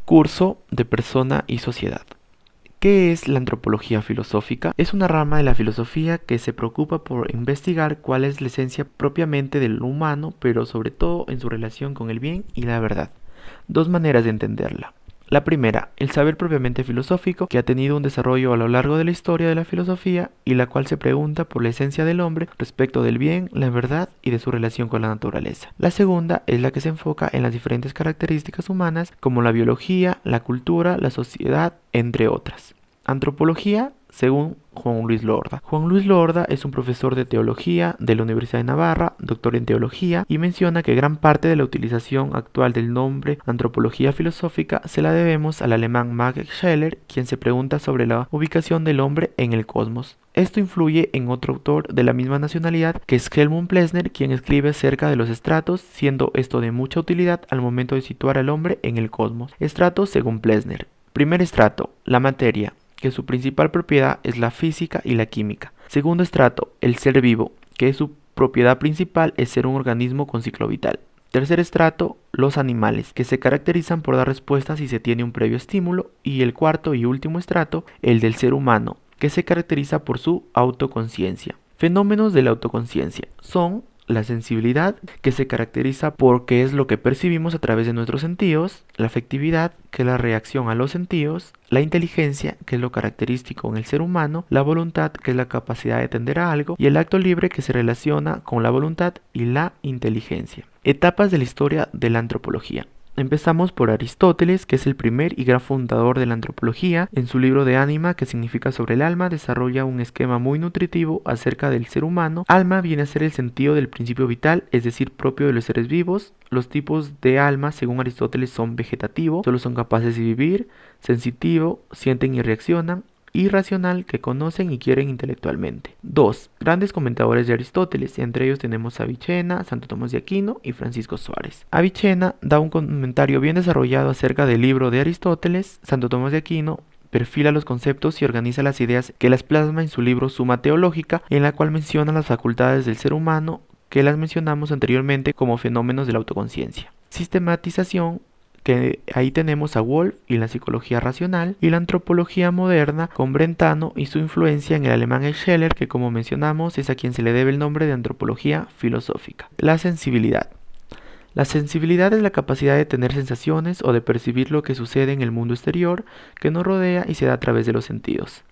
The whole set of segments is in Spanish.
Curso de Persona y Sociedad. ¿Qué es la antropología filosófica? Es una rama de la filosofía que se preocupa por investigar cuál es la esencia propiamente del humano, pero sobre todo en su relación con el bien y la verdad. Dos maneras de entenderla. La primera, el saber propiamente filosófico, que ha tenido un desarrollo a lo largo de la historia de la filosofía y la cual se pregunta por la esencia del hombre respecto del bien, la verdad y de su relación con la naturaleza. La segunda es la que se enfoca en las diferentes características humanas como la biología, la cultura, la sociedad, entre otras. Antropología, según Juan Luis Lorda. Juan Luis Lorda es un profesor de teología de la Universidad de Navarra, doctor en teología, y menciona que gran parte de la utilización actual del nombre antropología filosófica se la debemos al alemán Max Scheler, quien se pregunta sobre la ubicación del hombre en el cosmos. Esto influye en otro autor de la misma nacionalidad, que es Helmut Plessner, quien escribe acerca de los estratos, siendo esto de mucha utilidad al momento de situar al hombre en el cosmos. Estratos según Plessner. Primer estrato, la materia, que su principal propiedad es la física y la química. Segundo estrato, el ser vivo, que su propiedad principal es ser un organismo con ciclo vital. Tercer estrato, los animales, que se caracterizan por dar respuestas si se tiene un previo estímulo. Y el cuarto y último estrato, el del ser humano, que se caracteriza por su autoconciencia. Fenómenos de la autoconciencia son la sensibilidad, que se caracteriza por qué es lo que percibimos a través de nuestros sentidos, la afectividad, que es la reacción a los sentidos, la inteligencia, que es lo característico en el ser humano, la voluntad, que es la capacidad de tender a algo, y el acto libre, que se relaciona con la voluntad y la inteligencia. Etapas de la historia de la antropología. Empezamos por Aristóteles, que es el primer y gran fundador de la antropología. En su libro de Ánima, que significa sobre el alma, desarrolla un esquema muy nutritivo acerca del ser humano. Alma viene a ser el sentido del principio vital, es decir, propio de los seres vivos. Los tipos de alma, según Aristóteles, son vegetativo, solo son capaces de vivir; sensitivo, sienten y reaccionan; irracional, que conocen y quieren intelectualmente. 2. Grandes comentadores de Aristóteles, entre ellos tenemos a Avicena, Santo Tomás de Aquino y Francisco Suárez. Avicena da un comentario bien desarrollado acerca del libro de Aristóteles. Santo Tomás de Aquino perfila los conceptos y organiza las ideas que las plasma en su libro Suma Teológica, en la cual menciona las facultades del ser humano que las mencionamos anteriormente como fenómenos de la autoconciencia. Sistematización, que ahí tenemos a Wolff y la psicología racional, y la antropología moderna con Brentano y su influencia en el alemán Scheler, que como mencionamos es a quien se le debe el nombre de antropología filosófica. La sensibilidad. La sensibilidad es la capacidad de tener sensaciones o de percibir lo que sucede en el mundo exterior que nos rodea y se da a través de los sentidos.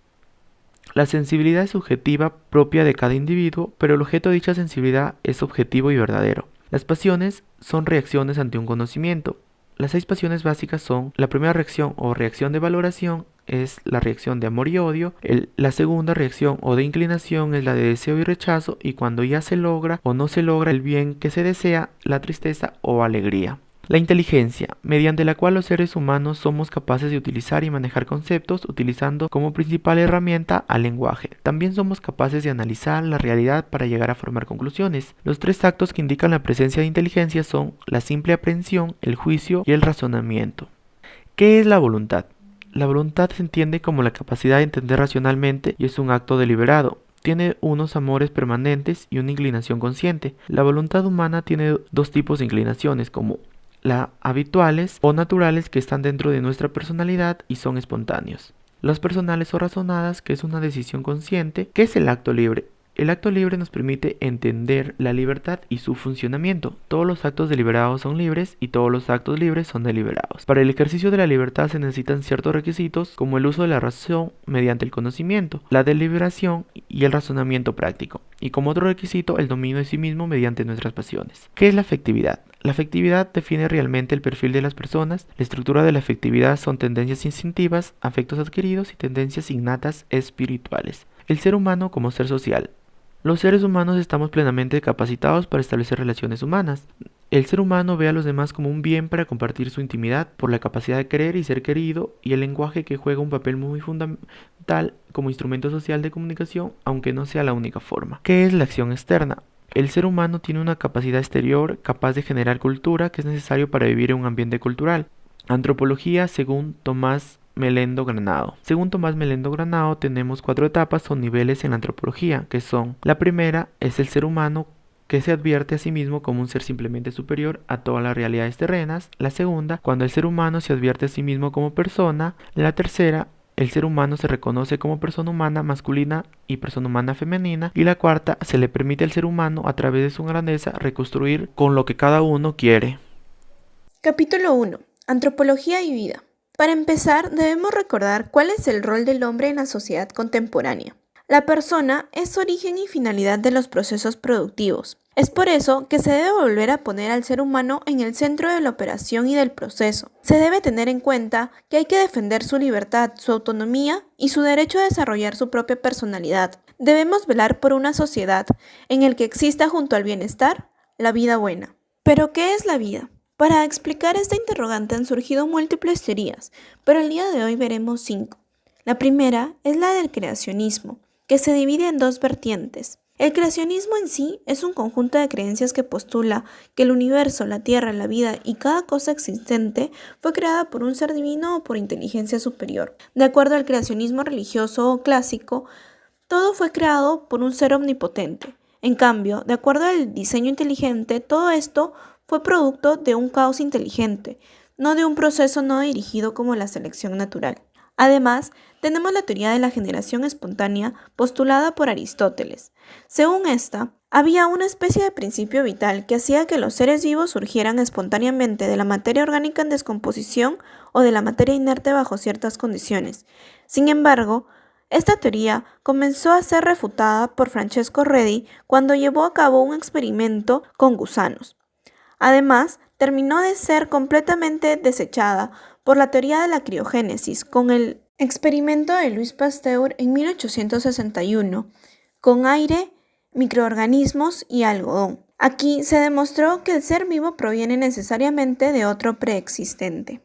La sensibilidad es subjetiva, propia de cada individuo, pero el objeto de dicha sensibilidad es objetivo y verdadero. Las pasiones son reacciones ante un conocimiento. Las 6 pasiones básicas son: la primera reacción o reacción de valoración es la reacción de amor y odio; la segunda reacción o de inclinación es la de deseo y rechazo; y cuando ya se logra o no se logra el bien que se desea, la tristeza o alegría. La inteligencia, mediante la cual los seres humanos somos capaces de utilizar y manejar conceptos, utilizando como principal herramienta al lenguaje. También somos capaces de analizar la realidad para llegar a formar conclusiones. Los 3 actos que indican la presencia de inteligencia son la simple aprehensión, el juicio y el razonamiento. ¿Qué es la voluntad? La voluntad se entiende como la capacidad de entender racionalmente y es un acto deliberado. Tiene unos amores permanentes y una inclinación consciente. La voluntad humana tiene 2 tipos de inclinaciones, como las habituales o naturales, que están dentro de nuestra personalidad y son espontáneos; las personales o razonadas, que es una decisión consciente. ¿Qué es el acto libre? El acto libre nos permite entender la libertad y su funcionamiento. Todos los actos deliberados son libres y todos los actos libres son deliberados. Para el ejercicio de la libertad se necesitan ciertos requisitos, como el uso de la razón mediante el conocimiento, la deliberación y el razonamiento práctico, y como otro requisito el dominio de sí mismo mediante nuestras pasiones. ¿Qué es la afectividad? La afectividad define realmente el perfil de las personas. La estructura de la afectividad son tendencias instintivas, afectos adquiridos y tendencias innatas espirituales. El ser humano como ser social. Los seres humanos estamos plenamente capacitados para establecer relaciones humanas. El ser humano ve a los demás como un bien para compartir su intimidad, por la capacidad de querer y ser querido, y el lenguaje, que juega un papel muy fundamental como instrumento social de comunicación, aunque no sea la única forma. ¿Qué es la acción externa? El ser humano tiene una capacidad exterior capaz de generar cultura, que es necesario para vivir en un ambiente cultural. Antropología según Tomás Melendo Granado. Según Tomás Melendo Granado, tenemos 4 etapas o niveles en la antropología, que son: la primera es el ser humano, que se advierte a sí mismo como un ser simplemente superior a todas las realidades terrenas. La segunda, cuando el ser humano se advierte a sí mismo como persona. La tercera, el ser humano se reconoce como persona humana masculina y persona humana femenina. Y la cuarta, se le permite al ser humano, a través de su grandeza, reconstruir con lo que cada uno quiere. Capítulo 1. Antropología y vida. Para empezar, debemos recordar cuál es el rol del hombre en la sociedad contemporánea. La persona es origen y finalidad de los procesos productivos. Es por eso que se debe volver a poner al ser humano en el centro de la operación y del proceso. Se debe tener en cuenta que hay que defender su libertad, su autonomía y su derecho a desarrollar su propia personalidad. Debemos velar por una sociedad en la que exista junto al bienestar la vida buena. ¿Pero qué es la vida? Para explicar esta interrogante han surgido múltiples teorías, pero el día de hoy veremos 5. La primera es la del creacionismo, que se divide en 2 vertientes. El creacionismo en sí es un conjunto de creencias que postula que el universo, la tierra, la vida y cada cosa existente fue creada por un ser divino o por inteligencia superior. De acuerdo al creacionismo religioso o clásico, todo fue creado por un ser omnipotente. En cambio, de acuerdo al diseño inteligente, todo esto fue producto de un caos inteligente, no de un proceso no dirigido como la selección natural. Además, tenemos la teoría de la generación espontánea postulada por Aristóteles. Según esta, había una especie de principio vital que hacía que los seres vivos surgieran espontáneamente de la materia orgánica en descomposición o de la materia inerte bajo ciertas condiciones. Sin embargo, esta teoría comenzó a ser refutada por Francesco Redi cuando llevó a cabo un experimento con gusanos. Además, terminó de ser completamente desechada por la teoría de la criogénesis con el experimento de Louis Pasteur en 1861 con aire, microorganismos y algodón. Aquí se demostró que el ser vivo proviene necesariamente de otro preexistente.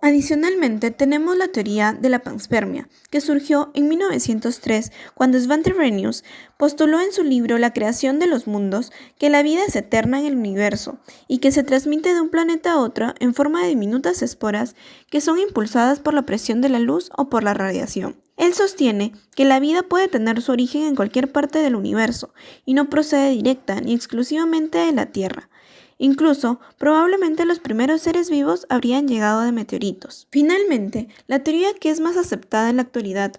Adicionalmente, tenemos la teoría de la panspermia, que surgió en 1903 cuando Svante Arrhenius postuló en su libro La creación de los mundos que la vida es eterna en el universo y que se transmite de un planeta a otro en forma de diminutas esporas que son impulsadas por la presión de la luz o por la radiación. Él sostiene que la vida puede tener su origen en cualquier parte del universo y no procede directa ni exclusivamente de la Tierra. Incluso, probablemente los primeros seres vivos habrían llegado de meteoritos. Finalmente, la teoría que es más aceptada en la actualidad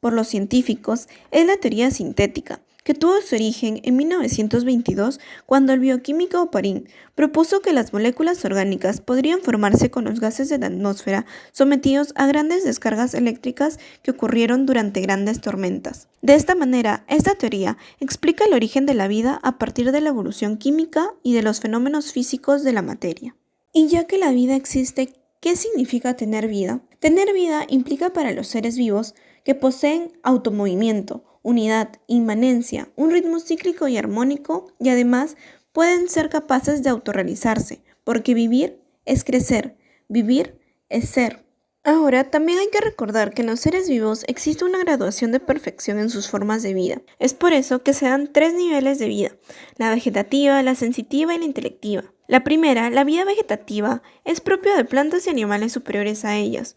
por los científicos es la teoría sintética, que tuvo su origen en 1922 cuando el bioquímico Oparin propuso que las moléculas orgánicas podrían formarse con los gases de la atmósfera sometidos a grandes descargas eléctricas que ocurrieron durante grandes tormentas. De esta manera, esta teoría explica el origen de la vida a partir de la evolución química y de los fenómenos físicos de la materia. Y ya que la vida existe, ¿qué significa tener vida? Tener vida implica para los seres vivos que poseen automovimiento, unidad, inmanencia, un ritmo cíclico y armónico y además pueden ser capaces de autorrealizarse, porque vivir es crecer, vivir es ser. Ahora, también hay que recordar que en los seres vivos existe una graduación de perfección en sus formas de vida. Es por eso que se dan 3 niveles de vida: la vegetativa, la sensitiva y la intelectiva. La primera, la vida vegetativa, es propia de plantas y animales superiores a ellas,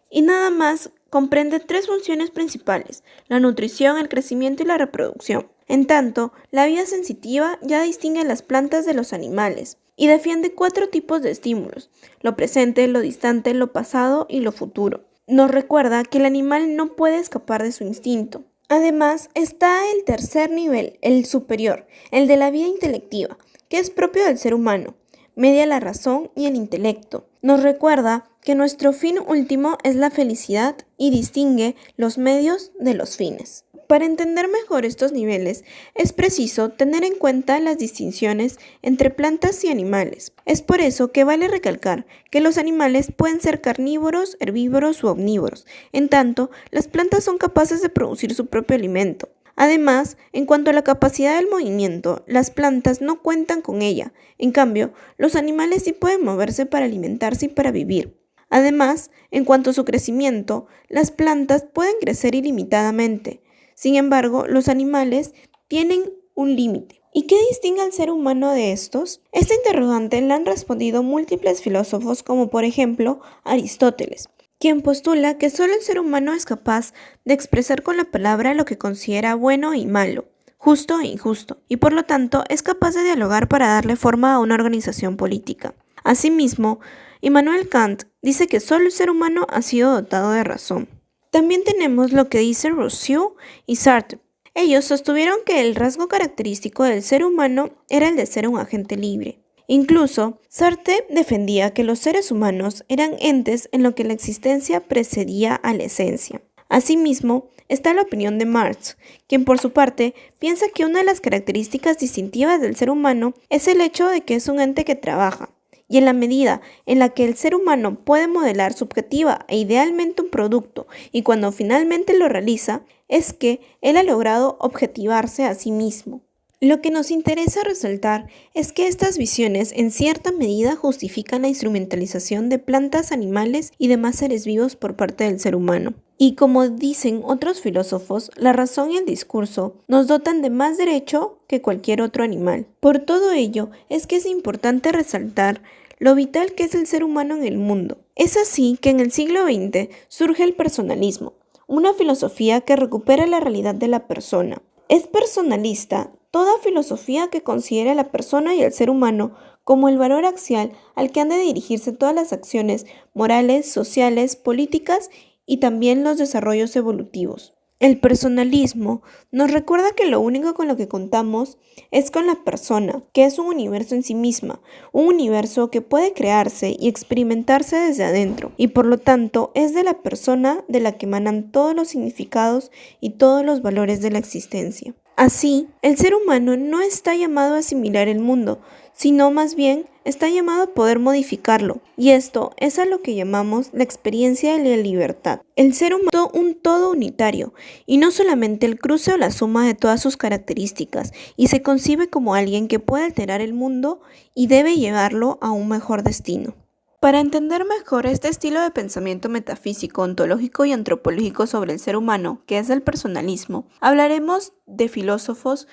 y nada más comprende 3 funciones principales: la nutrición, el crecimiento y la reproducción. En tanto, la vida sensitiva ya distingue a las plantas de los animales y defiende 4 tipos de estímulos: lo presente, lo distante, lo pasado y lo futuro. Nos recuerda que el animal no puede escapar de su instinto. Además, está el tercer nivel, el superior, el de la vida intelectiva, que es propio del ser humano, media la razón y el intelecto. Nos recuerda que nuestro fin último es la felicidad y distingue los medios de los fines. Para entender mejor estos niveles, es preciso tener en cuenta las distinciones entre plantas y animales. Es por eso que vale recalcar que los animales pueden ser carnívoros, herbívoros u omnívoros, en tanto las plantas son capaces de producir su propio alimento. Además, en cuanto a la capacidad del movimiento, las plantas no cuentan con ella. En cambio, los animales sí pueden moverse para alimentarse y para vivir. Además, en cuanto a su crecimiento, las plantas pueden crecer ilimitadamente. Sin embargo, los animales tienen un límite. ¿Y qué distingue al ser humano de estos? Esta interrogante la han respondido múltiples filósofos como por ejemplo Aristóteles, quien postula que solo el ser humano es capaz de expresar con la palabra lo que considera bueno y malo. justo e injusto, y por lo tanto es capaz de dialogar para darle forma a una organización política. Asimismo, Immanuel Kant dice que solo el ser humano ha sido dotado de razón. También tenemos lo que dicen Rousseau y Sartre. Ellos sostuvieron que el rasgo característico del ser humano era el de ser un agente libre. Incluso, Sartre defendía que los seres humanos eran entes en lo que la existencia precedía a la esencia. Asimismo, está la opinión de Marx, quien por su parte piensa que una de las características distintivas del ser humano es el hecho de que es un ente que trabaja, y en la medida en la que el ser humano puede modelar subjetiva e idealmente un producto y cuando finalmente lo realiza, es que él ha logrado objetivarse a sí mismo. Lo que nos interesa resaltar es que estas visiones en cierta medida justifican la instrumentalización de plantas, animales y demás seres vivos por parte del ser humano. Y como dicen otros filósofos, la razón y el discurso nos dotan de más derecho que cualquier otro animal. Por todo ello, es que es importante resaltar lo vital que es el ser humano en el mundo. Es así que en el siglo XX surge el personalismo, una filosofía que recupera la realidad de la persona. Es personalista toda filosofía que considera a la persona y al ser humano como el valor axial al que han de dirigirse todas las acciones morales, sociales, políticas y también los desarrollos evolutivos. El personalismo nos recuerda que lo único con lo que contamos es con la persona, que es un universo en sí misma, un universo que puede crearse y experimentarse desde adentro, y por lo tanto es de la persona de la que emanan todos los significados y todos los valores de la existencia. Así, el ser humano no está llamado a asimilar el mundo, sino más bien está llamado a poder modificarlo, y esto es a lo que llamamos la experiencia de la libertad. El ser humano es un todo unitario, y no solamente el cruce o la suma de todas sus características, y se concibe como alguien que puede alterar el mundo y debe llevarlo a un mejor destino. Para entender mejor este estilo de pensamiento metafísico, ontológico y antropológico sobre el ser humano, que es el personalismo, hablaremos de filósofos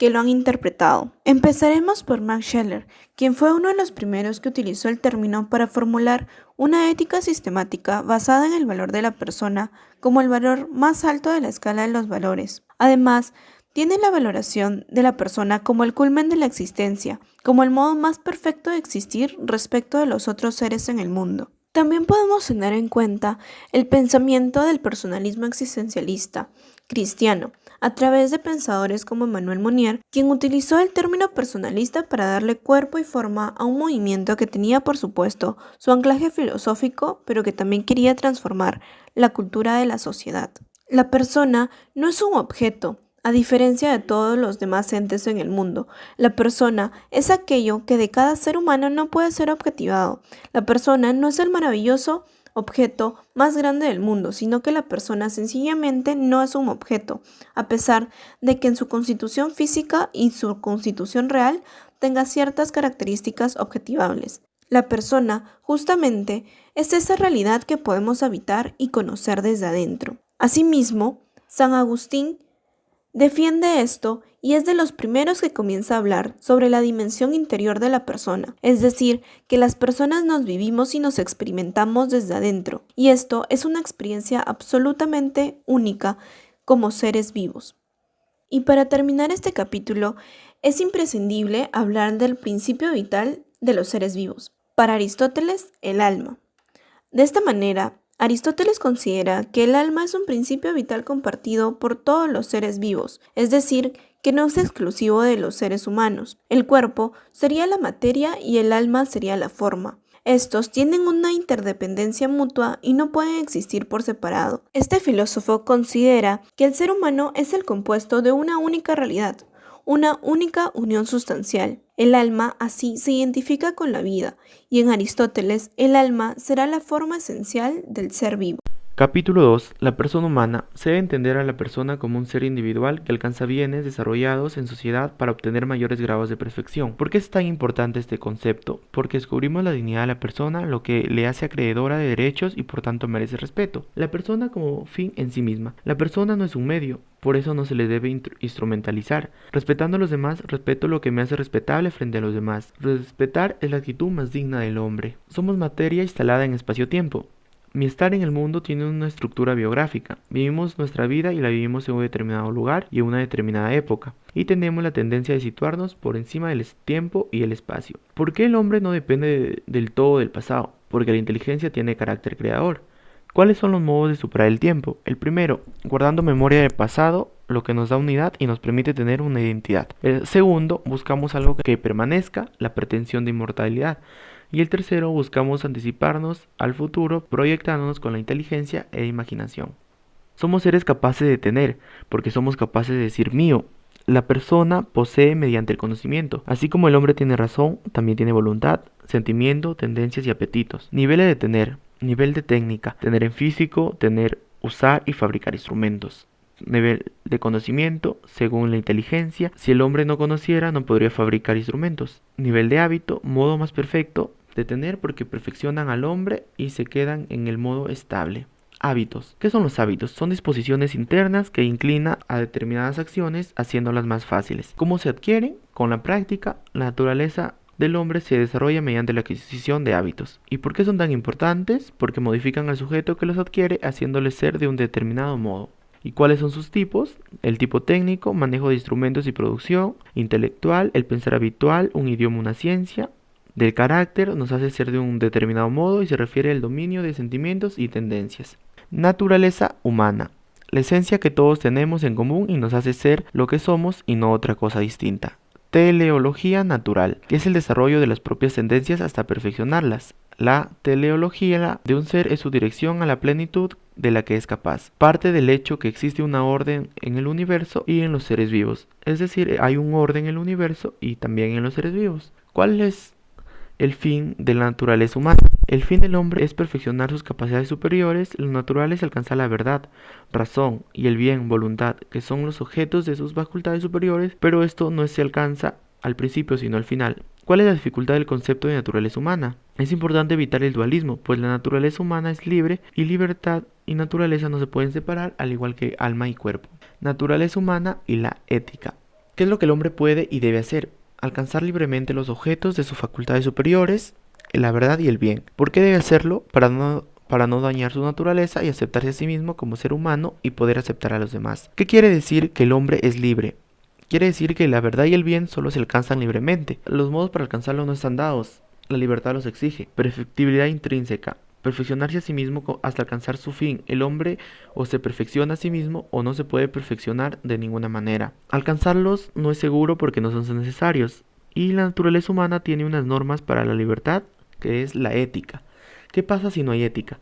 que lo han interpretado. Empezaremos por Max Scheler, quien fue uno de los primeros que utilizó el término para formular una ética sistemática basada en el valor de la persona como el valor más alto de la escala de los valores. Además, tiene la valoración de la persona como el culmen de la existencia, como el modo más perfecto de existir respecto de los otros seres en el mundo. También podemos tener en cuenta el pensamiento del personalismo existencialista cristiano, a través de pensadores como Emmanuel Mounier, quien utilizó el término personalista para darle cuerpo y forma a un movimiento que tenía, por supuesto, su anclaje filosófico, pero que también quería transformar la cultura de la sociedad. La persona no es un objeto. A diferencia de todos los demás entes en el mundo, la persona es aquello que de cada ser humano no puede ser objetivado. La persona no es el maravilloso objeto más grande del mundo, sino que la persona sencillamente no es un objeto, a pesar de que en su constitución física y su constitución real tenga ciertas características objetivables. La persona, justamente, es esa realidad que podemos habitar y conocer desde adentro. Asimismo, San Agustín defiende esto y es de los primeros que comienza a hablar sobre la dimensión interior de la persona, es decir, que las personas nos vivimos y nos experimentamos desde adentro, y esto es una experiencia absolutamente única como seres vivos. Y para terminar este capítulo, es imprescindible hablar del principio vital de los seres vivos. Para Aristóteles, el alma. De esta manera, Aristóteles considera que el alma es un principio vital compartido por todos los seres vivos, es decir, que no es exclusivo de los seres humanos. El cuerpo sería la materia y el alma sería la forma. Estos tienen una interdependencia mutua y no pueden existir por separado. Este filósofo considera que el ser humano es el compuesto de una única realidad, una única unión sustancial. El alma así se identifica con la vida, y en Aristóteles el alma será la forma esencial del ser vivo. Capítulo 2. La persona humana. Se debe entender a la persona como un ser individual que alcanza bienes desarrollados en sociedad para obtener mayores grados de perfección. ¿Por qué es tan importante este concepto? Porque descubrimos la dignidad de la persona, lo que le hace acreedora de derechos y por tanto merece respeto. La persona como fin en sí misma. La persona no es un medio, por eso no se le debe instrumentalizar. Respetando a los demás, respeto lo que me hace respetable frente a los demás. Respetar es la actitud más digna del hombre. Somos materia instalada en espacio-tiempo. Mi estar en el mundo tiene una estructura biográfica. Vivimos nuestra vida y la vivimos en un determinado lugar y en una determinada época. Y tenemos la tendencia de situarnos por encima del tiempo y el espacio. ¿Por qué el hombre no depende del todo del pasado? Porque la inteligencia tiene carácter creador. ¿Cuáles son los modos de superar el tiempo? El primero, guardando memoria del pasado, lo que nos da unidad y nos permite tener una identidad. El segundo, buscamos algo que permanezca, la pretensión de inmortalidad. Y el tercero, buscamos anticiparnos al futuro, proyectándonos con la inteligencia e imaginación. Somos seres capaces de tener, porque somos capaces de decir mío. La persona posee mediante el conocimiento. Así como el hombre tiene razón, también tiene voluntad, sentimiento, tendencias y apetitos. Niveles de tener. Nivel de técnica. Tener en físico, tener, usar y fabricar instrumentos. Nivel de conocimiento, según la inteligencia. Si el hombre no conociera, no podría fabricar instrumentos. Nivel de hábito, modo más perfecto de tener porque perfeccionan al hombre y se quedan en el modo estable. Hábitos. ¿Qué son los hábitos? Son disposiciones internas que inclinan a determinadas acciones haciéndolas más fáciles. ¿Cómo se adquieren? Con la práctica, la naturaleza del hombre se desarrolla mediante la adquisición de hábitos. ¿Y por qué son tan importantes? Porque modifican al sujeto que los adquiere haciéndole ser de un determinado modo. ¿Y cuáles son sus tipos? El tipo técnico, manejo de instrumentos y producción, intelectual, el pensar habitual, un idioma, una ciencia. Del carácter nos hace ser de un determinado modo y se refiere al dominio de sentimientos y tendencias. Naturaleza humana, la esencia que todos tenemos en común y nos hace ser lo que somos y no otra cosa distinta. Teleología natural, que es el desarrollo de las propias tendencias hasta perfeccionarlas. La teleología de un ser es su dirección a la plenitud de la que es capaz. Parte del hecho que existe una orden en el universo y en los seres vivos. Es decir, hay un orden en el universo y también en los seres vivos. ¿Cuál es el fin de la naturaleza humana? El fin del hombre es perfeccionar sus capacidades superiores, lo natural es alcanzar la verdad, razón y el bien, voluntad, que son los objetos de sus facultades superiores, pero esto no se alcanza al principio sino al final. ¿Cuál es la dificultad del concepto de naturaleza humana? Es importante evitar el dualismo, pues la naturaleza humana es libre y libertad y naturaleza no se pueden separar al igual que alma y cuerpo. Naturaleza humana y la ética. ¿Qué es lo que el hombre puede y debe hacer? Alcanzar libremente los objetos de sus facultades superiores, la verdad y el bien. ¿Por qué debe hacerlo? Para no dañar su naturaleza y aceptarse a sí mismo como ser humano y poder aceptar a los demás. ¿Qué quiere decir que el hombre es libre? Quiere decir que la verdad y el bien solo se alcanzan libremente. Los modos para alcanzarlo no están dados. La libertad los exige. Perfectibilidad intrínseca. Perfeccionarse a sí mismo hasta alcanzar su fin. El hombre o se perfecciona a sí mismo o no se puede perfeccionar de ninguna manera. Alcanzarlos no es seguro porque no son necesarios. Y la naturaleza humana tiene unas normas para la libertad, que es la ética. ¿Qué pasa si no hay ética?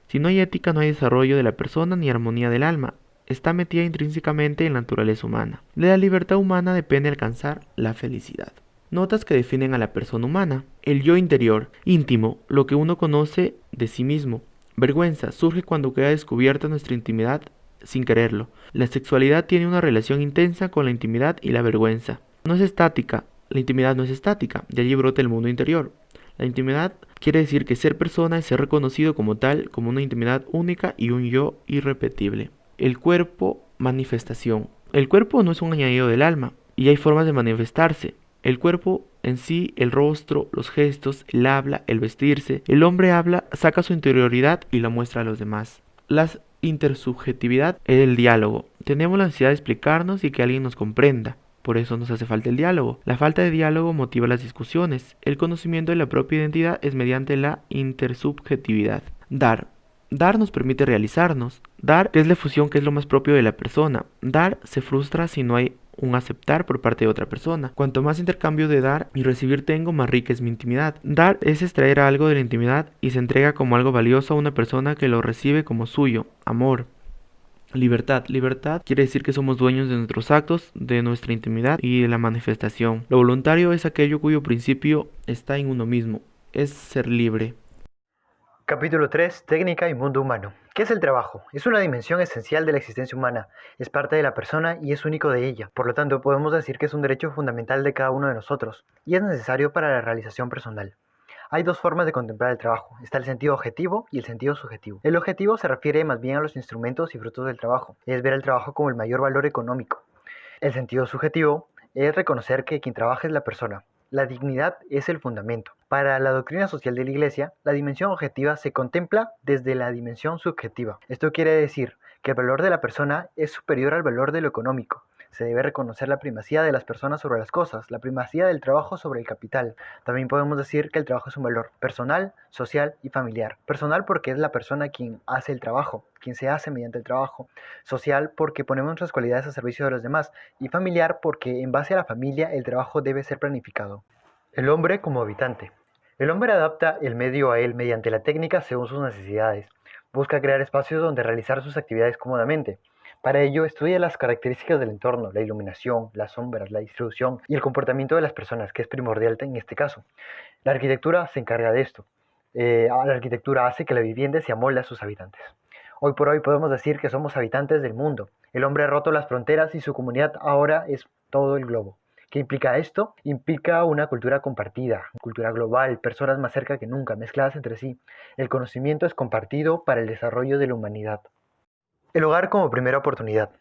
Si no hay ética no hay desarrollo de la persona ni armonía del alma. Está metida intrínsecamente en la naturaleza humana. De la libertad humana depende alcanzar la felicidad. Notas que definen a la persona humana. El yo interior, íntimo, lo que uno conoce de sí mismo. Vergüenza, surge cuando queda descubierta nuestra intimidad sin quererlo. La sexualidad tiene una relación intensa con la intimidad y la vergüenza. No es estática, la intimidad no es estática, de allí brota el mundo interior. La intimidad quiere decir que ser persona es ser reconocido como tal, como una intimidad única y un yo irrepetible. El cuerpo, manifestación. El cuerpo no es un añadido del alma, y hay formas de manifestarse. El cuerpo en sí, el rostro, los gestos, el habla, el vestirse. El hombre habla, saca su interioridad y la muestra a los demás. La intersubjetividad es el diálogo. Tenemos la necesidad de explicarnos y que alguien nos comprenda. Por eso nos hace falta el diálogo. La falta de diálogo motiva las discusiones. El conocimiento de la propia identidad es mediante la intersubjetividad. Dar. Dar nos permite realizarnos. Dar es la fusión que es lo más propio de la persona. Dar se frustra si no hay un aceptar por parte de otra persona. Cuanto más intercambio de dar y recibir tengo, más rica es mi intimidad. Dar es extraer algo de la intimidad y se entrega como algo valioso a una persona que lo recibe como suyo. Amor. Libertad. Libertad quiere decir que somos dueños de nuestros actos, de nuestra intimidad y de la manifestación. Lo voluntario es aquello cuyo principio está en uno mismo. Es ser libre. Capítulo 3. Técnica y mundo humano. ¿Qué es el trabajo? Es una dimensión esencial de la existencia humana, es parte de la persona y es único de ella. Por lo tanto, podemos decir que es un derecho fundamental de cada uno de nosotros y es necesario para la realización personal. Hay dos formas de contemplar el trabajo. Está el sentido objetivo y el sentido subjetivo. El objetivo se refiere más bien a los instrumentos y frutos del trabajo. Es ver el trabajo como el mayor valor económico. El sentido subjetivo es reconocer que quien trabaja es la persona. La dignidad es el fundamento. Para la doctrina social de la Iglesia, la dimensión objetiva se contempla desde la dimensión subjetiva. Esto quiere decir que el valor de la persona es superior al valor de lo económico. Se debe reconocer la primacía de las personas sobre las cosas, la primacía del trabajo sobre el capital. También podemos decir que el trabajo es un valor personal, social y familiar. Personal porque es la persona quien hace el trabajo, quien se hace mediante el trabajo. Social porque ponemos nuestras cualidades a servicio de los demás. Y familiar porque en base a la familia el trabajo debe ser planificado. El hombre como habitante. El hombre adapta el medio a él mediante la técnica según sus necesidades. Busca crear espacios donde realizar sus actividades cómodamente. Para ello, estudia las características del entorno, la iluminación, las sombras, la distribución y el comportamiento de las personas, que es primordial en este caso. La arquitectura se encarga de esto. La arquitectura hace que la vivienda se amolde a sus habitantes. Hoy por hoy podemos decir que somos habitantes del mundo. El hombre ha roto las fronteras y su comunidad ahora es todo el globo. ¿Qué implica esto? Implica una cultura compartida, cultura global, personas más cerca que nunca, mezcladas entre sí. El conocimiento es compartido para el desarrollo de la humanidad. El hogar como primera oportunidad.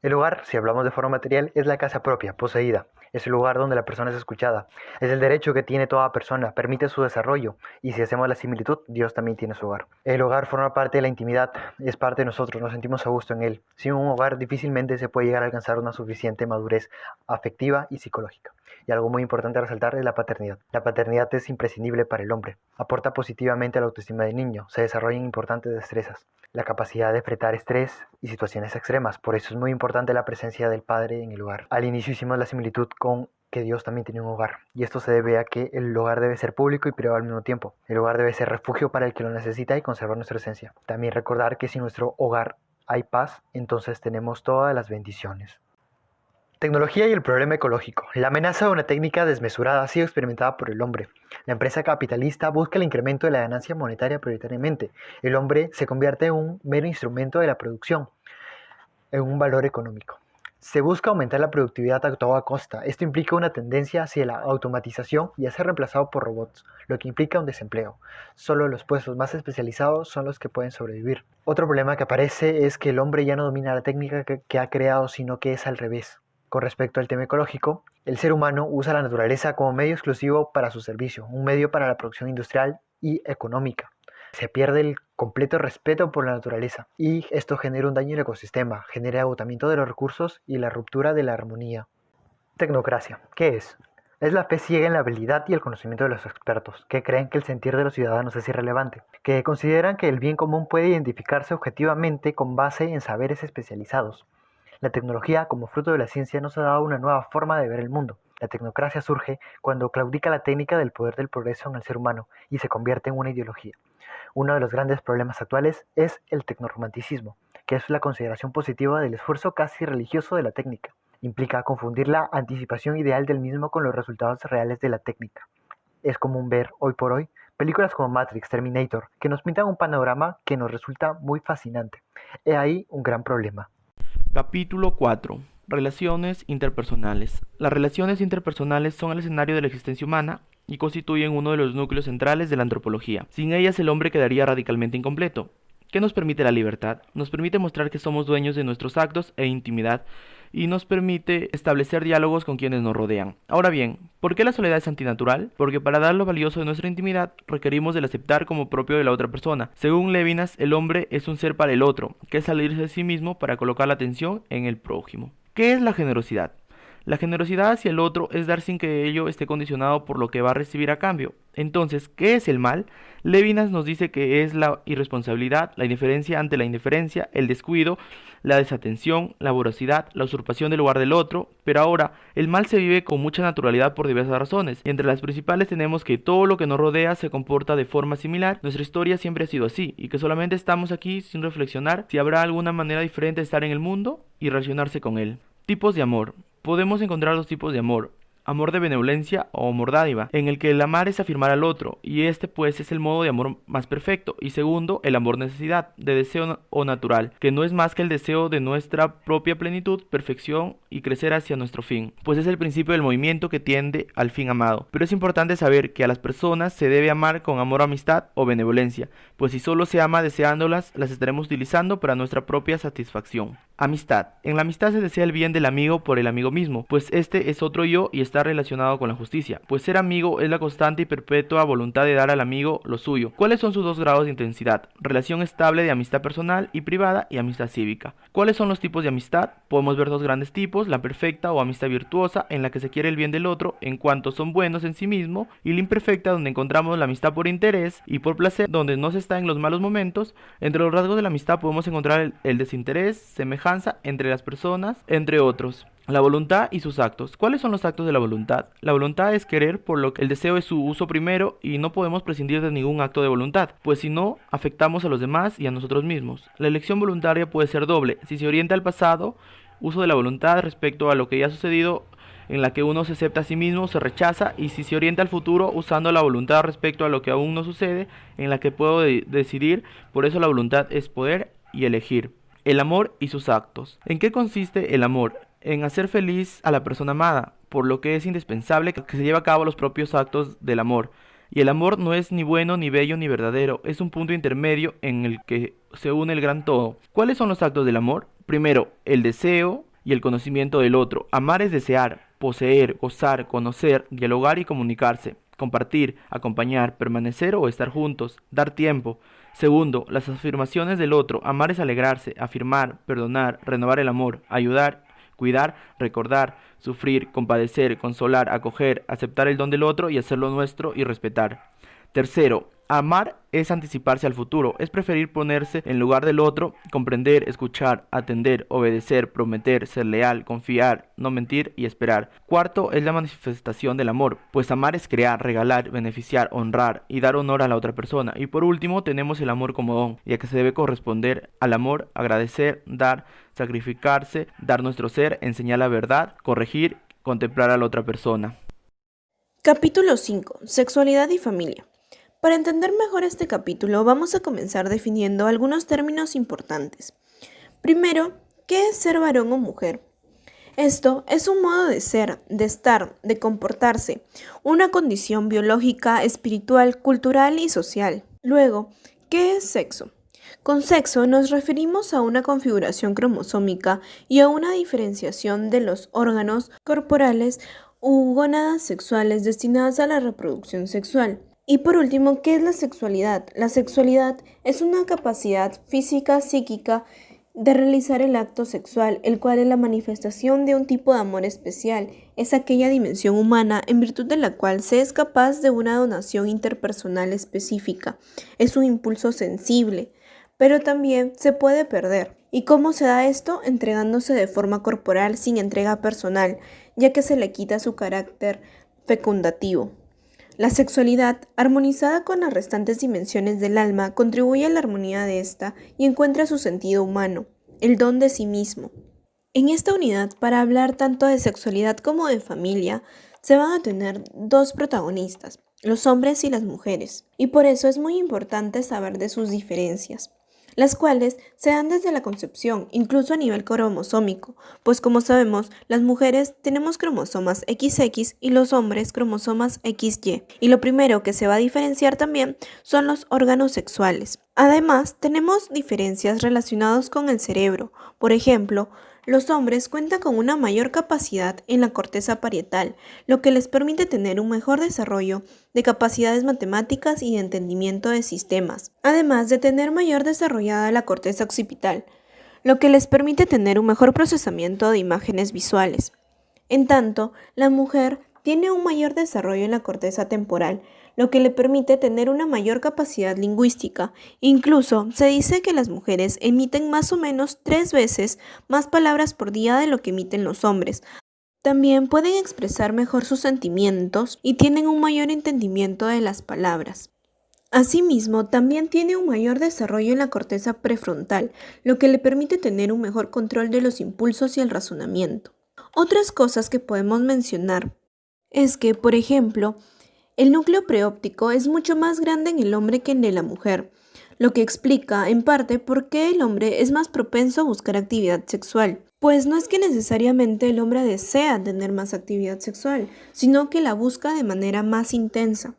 El hogar, si hablamos de forma material, es la casa propia, poseída. Es el lugar donde la persona es escuchada. Es el derecho que tiene toda persona, permite su desarrollo. Y si hacemos la similitud, Dios también tiene su hogar. El hogar forma parte de la intimidad, es parte de nosotros, nos sentimos a gusto en él. Sin un hogar difícilmente se puede llegar a alcanzar una suficiente madurez afectiva y psicológica. Y algo muy importante a resaltar es la paternidad. La paternidad es imprescindible para el hombre. Aporta positivamente a la autoestima del niño. Se desarrollan importantes destrezas. La capacidad de enfrentar estrés y situaciones extremas. Por eso es muy importante la presencia del padre en el hogar. Al inicio hicimos la similitud con que Dios también tiene un hogar. Y esto se debe a que el hogar debe ser público y privado al mismo tiempo. El hogar debe ser refugio para el que lo necesita y conservar nuestra esencia. También recordar que si en nuestro hogar hay paz, entonces tenemos todas las bendiciones. Tecnología y el problema ecológico. La amenaza de una técnica desmesurada ha sido experimentada por el hombre. La empresa capitalista busca el incremento de la ganancia monetaria prioritariamente. El hombre se convierte en un mero instrumento de la producción, en un valor económico. Se busca aumentar la productividad a toda costa. Esto implica una tendencia hacia la automatización y a ser reemplazado por robots, lo que implica un desempleo. Solo los puestos más especializados son los que pueden sobrevivir. Otro problema que aparece es que el hombre ya no domina la técnica que ha creado, sino que es al revés. Con respecto al tema ecológico, el ser humano usa la naturaleza como medio exclusivo para su servicio, un medio para la producción industrial y económica. Se pierde el completo respeto por la naturaleza y esto genera un daño en el ecosistema, genera agotamiento de los recursos y la ruptura de la armonía. Tecnocracia, ¿qué es? Es la fe ciega en la habilidad y el conocimiento de los expertos, que creen que el sentir de los ciudadanos es irrelevante, que consideran que el bien común puede identificarse objetivamente con base en saberes especializados. La tecnología, como fruto de la ciencia, nos ha dado una nueva forma de ver el mundo. La tecnocracia surge cuando claudica la técnica del poder del progreso en el ser humano y se convierte en una ideología. Uno de los grandes problemas actuales es el tecnoromanticismo, que es la consideración positiva del esfuerzo casi religioso de la técnica. Implica confundir la anticipación ideal del mismo con los resultados reales de la técnica. Es común ver, hoy por hoy, películas como Matrix, Terminator, que nos pintan un panorama que nos resulta muy fascinante. He ahí un gran problema. Capítulo 4. Relaciones interpersonales. Las relaciones interpersonales son el escenario de la existencia humana y constituyen uno de los núcleos centrales de la antropología. Sin ellas el hombre quedaría radicalmente incompleto. ¿Qué nos permite la libertad? Nos permite mostrar que somos dueños de nuestros actos e intimidad y nos permite establecer diálogos con quienes nos rodean. Ahora bien, ¿por qué la soledad es antinatural? Porque para dar lo valioso de nuestra intimidad requerimos del aceptar como propio de la otra persona. Según Levinas, el hombre es un ser para el otro, que es salirse de sí mismo para colocar la atención en el prójimo. ¿Qué es la generosidad? La generosidad hacia el otro es dar sin que ello esté condicionado por lo que va a recibir a cambio. Entonces, ¿qué es el mal? Levinas nos dice que es la irresponsabilidad, la indiferencia ante la indiferencia, el descuido, la desatención, la voracidad, la usurpación del lugar del otro. Pero ahora, el mal se vive con mucha naturalidad por diversas razones, y entre las principales tenemos que todo lo que nos rodea se comporta de forma similar. Nuestra historia siempre ha sido así, y que solamente estamos aquí sin reflexionar si habrá alguna manera diferente de estar en el mundo y relacionarse con él. Tipos de amor. Podemos encontrar dos tipos de amor. Amor de benevolencia o amor dádiva, en el que el amar es afirmar al otro, y este pues es el modo de amor más perfecto. Y segundo, el amor necesidad, de deseo o natural, que no es más que el deseo de nuestra propia plenitud, perfección y crecer hacia nuestro fin, pues es el principio del movimiento que tiende al fin amado. Pero es importante saber que a las personas se debe amar con amor, amistad o benevolencia, pues si solo se ama deseándolas, las estaremos utilizando para nuestra propia satisfacción. Amistad. En la amistad se desea el bien del amigo por el amigo mismo, pues este es otro yo y está relacionado con la justicia, pues ser amigo es la constante y perpetua voluntad de dar al amigo lo suyo. ¿Cuáles son sus dos grados de intensidad? Relación estable de amistad personal y privada y amistad cívica. ¿Cuáles son los tipos de amistad? Podemos ver dos grandes tipos, la perfecta o amistad virtuosa, en la que se quiere el bien del otro en cuanto son buenos en sí mismo, y la imperfecta, donde encontramos la amistad por interés y por placer, donde no se está en los malos momentos. Entre los rasgos de la amistad podemos encontrar el desinterés, semejanza entre las personas, entre otros. La voluntad y sus actos. ¿Cuáles son los actos de la voluntad? La voluntad es querer, por lo que el deseo es su uso primero y no podemos prescindir de ningún acto de voluntad, pues si no, afectamos a los demás y a nosotros mismos. La elección voluntaria puede ser doble. Si se orienta al pasado, uso de la voluntad respecto a lo que ya ha sucedido, en la que uno se acepta a sí mismo, se rechaza, y si se orienta al futuro, usando la voluntad respecto a lo que aún no sucede, en la que puedo decidir. Por eso la voluntad es poder y elegir. El amor y sus actos. ¿En qué consiste el amor? En hacer feliz a la persona amada, por lo que es indispensable que se lleve a cabo los propios actos del amor. Y el amor no es ni bueno, ni bello, ni verdadero, es un punto intermedio en el que se une el gran todo. ¿Cuáles son los actos del amor? Primero, el deseo y el conocimiento del otro. Amar es desear, poseer, gozar, conocer, dialogar y comunicarse, compartir, acompañar, permanecer o estar juntos, dar tiempo. Segundo, las afirmaciones del otro. Amar es alegrarse, afirmar, perdonar, renovar el amor, ayudar, cuidar, recordar, sufrir, compadecer, consolar, acoger, aceptar el don del otro y hacerlo nuestro y respetar. Tercero, amar es anticiparse al futuro, es preferir ponerse en lugar del otro, comprender, escuchar, atender, obedecer, prometer, ser leal, confiar, no mentir y esperar. Cuarto, es la manifestación del amor, pues amar es crear, regalar, beneficiar, honrar y dar honor a la otra persona. Y por último, tenemos el amor como don, ya que se debe corresponder al amor, agradecer, dar, sacrificarse, dar nuestro ser, enseñar la verdad, corregir, contemplar a la otra persona. Capítulo 5. Sexualidad y familia. Para entender mejor este capítulo, vamos a comenzar definiendo algunos términos importantes. Primero, ¿qué es ser varón o mujer? Esto es un modo de ser, de estar, de comportarse, una condición biológica, espiritual, cultural y social. Luego, ¿qué es sexo? Con sexo nos referimos a una configuración cromosómica y a una diferenciación de los órganos corporales u gónadas sexuales destinadas a la reproducción sexual. Y por último, ¿qué es la sexualidad? La sexualidad es una capacidad física, psíquica, de realizar el acto sexual, el cual es la manifestación de un tipo de amor especial. Es aquella dimensión humana en virtud de la cual se es capaz de una donación interpersonal específica. Es un impulso sensible, pero también se puede perder. ¿Y cómo se da esto? Entregándose de forma corporal sin entrega personal, ya que se le quita su carácter fecundativo. La sexualidad, armonizada con las restantes dimensiones del alma, contribuye a la armonía de ésta y encuentra su sentido humano, el don de sí mismo. En esta unidad, para hablar tanto de sexualidad como de familia, se van a tener dos protagonistas, los hombres y las mujeres, y por eso es muy importante saber de sus diferencias, las cuales se dan desde la concepción, incluso a nivel cromosómico, pues como sabemos, las mujeres tenemos cromosomas XX y los hombres cromosomas XY, y lo primero que se va a diferenciar también son los órganos sexuales. Además, tenemos diferencias relacionadas con el cerebro. Por ejemplo, los hombres cuentan con una mayor capacidad en la corteza parietal, lo que les permite tener un mejor desarrollo de capacidades matemáticas y de entendimiento de sistemas, además de tener mayor desarrollada la corteza occipital, lo que les permite tener un mejor procesamiento de imágenes visuales. En tanto, la mujer tiene un mayor desarrollo en la corteza temporal, lo que le permite tener una mayor capacidad lingüística. Incluso se dice que las mujeres emiten más o menos 3 veces más palabras por día de lo que emiten los hombres. También pueden expresar mejor sus sentimientos y tienen un mayor entendimiento de las palabras. Asimismo, también tiene un mayor desarrollo en la corteza prefrontal, lo que le permite tener un mejor control de los impulsos y el razonamiento. Otras cosas que podemos mencionar es que, por ejemplo, el núcleo preóptico es mucho más grande en el hombre que en la mujer, lo que explica, en parte, por qué el hombre es más propenso a buscar actividad sexual. Pues no es que necesariamente el hombre desea tener más actividad sexual, sino que la busca de manera más intensa.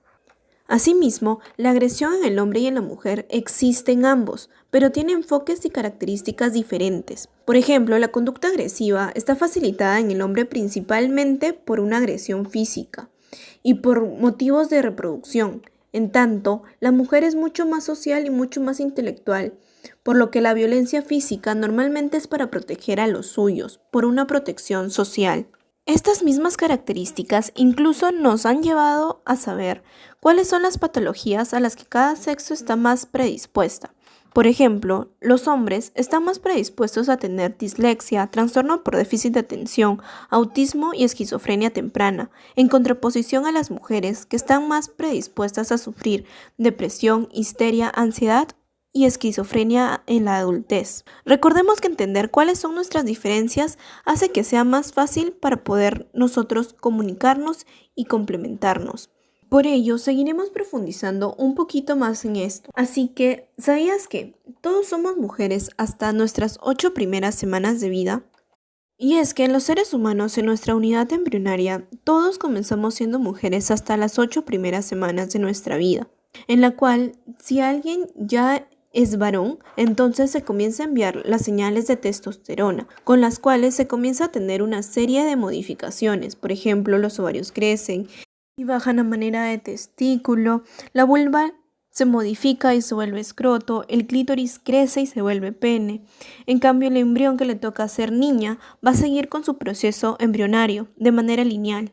Asimismo, la agresión en el hombre y en la mujer existe en ambos, pero tiene enfoques y características diferentes. Por ejemplo, la conducta agresiva está facilitada en el hombre principalmente por una agresión física y por motivos de reproducción. En tanto, la mujer es mucho más social y mucho más intelectual, por lo que la violencia física normalmente es para proteger a los suyos, por una protección social. Estas mismas características incluso nos han llevado a saber cuáles son las patologías a las que cada sexo está más predispuesta. Por ejemplo, los hombres están más predispuestos a tener dislexia, trastorno por déficit de atención, autismo y esquizofrenia temprana, en contraposición a las mujeres que están más predispuestas a sufrir depresión, histeria, ansiedad y esquizofrenia en la adultez. Recordemos que entender cuáles son nuestras diferencias hace que sea más fácil para poder nosotros comunicarnos y complementarnos. Por ello, seguiremos profundizando un poquito más en esto. Así que, ¿sabías que todos somos mujeres hasta nuestras 8 primeras semanas de vida? Y es que en los seres humanos, en nuestra unidad embrionaria, todos comenzamos siendo mujeres hasta las 8 primeras semanas de nuestra vida, en la cual, si alguien ya es varón, entonces se comienza a enviar las señales de testosterona, con las cuales se comienza a tener una serie de modificaciones. Por ejemplo, los ovarios crecen y bajan a manera de testículo, la vulva se modifica y se vuelve escroto, el clítoris crece y se vuelve pene. En cambio, el embrión que le toca ser niña va a seguir con su proceso embrionario de manera lineal.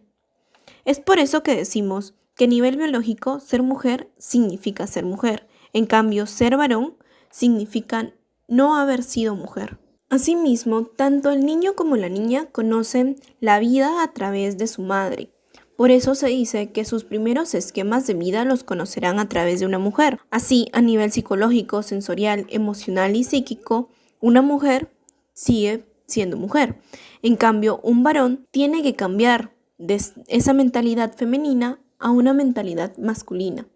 Es por eso que decimos que a nivel biológico ser mujer significa ser mujer. En cambio, ser varón significa no haber sido mujer. Asimismo, tanto el niño como la niña conocen la vida a través de su madre. Por eso se dice que sus primeros esquemas de vida los conocerán a través de una mujer. Así, a nivel psicológico, sensorial, emocional y psíquico, una mujer sigue siendo mujer. En cambio, un varón tiene que cambiar de esa mentalidad femenina a una mentalidad masculina.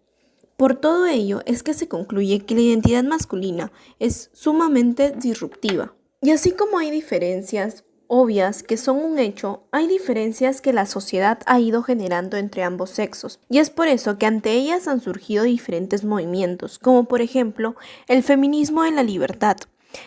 Por todo ello es que se concluye que la identidad masculina es sumamente disruptiva. Y así como hay diferencias obvias que son un hecho, hay diferencias que la sociedad ha ido generando entre ambos sexos. Y es por eso que ante ellas han surgido diferentes movimientos, como por ejemplo el feminismo en la libertad,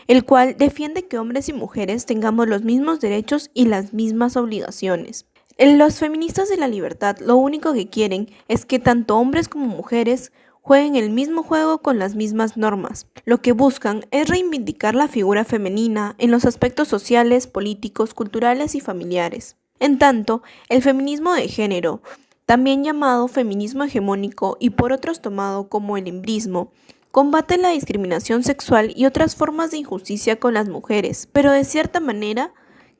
el cual defiende que hombres y mujeres tengamos los mismos derechos y las mismas obligaciones. Los feministas de la libertad lo único que quieren es que tanto hombres como mujeres jueguen el mismo juego con las mismas normas. Lo que buscan es reivindicar la figura femenina en los aspectos sociales, políticos, culturales y familiares. En tanto, el feminismo de género, también llamado feminismo hegemónico y por otros tomado como el embrismo, combate la discriminación sexual y otras formas de injusticia con las mujeres, pero de cierta manera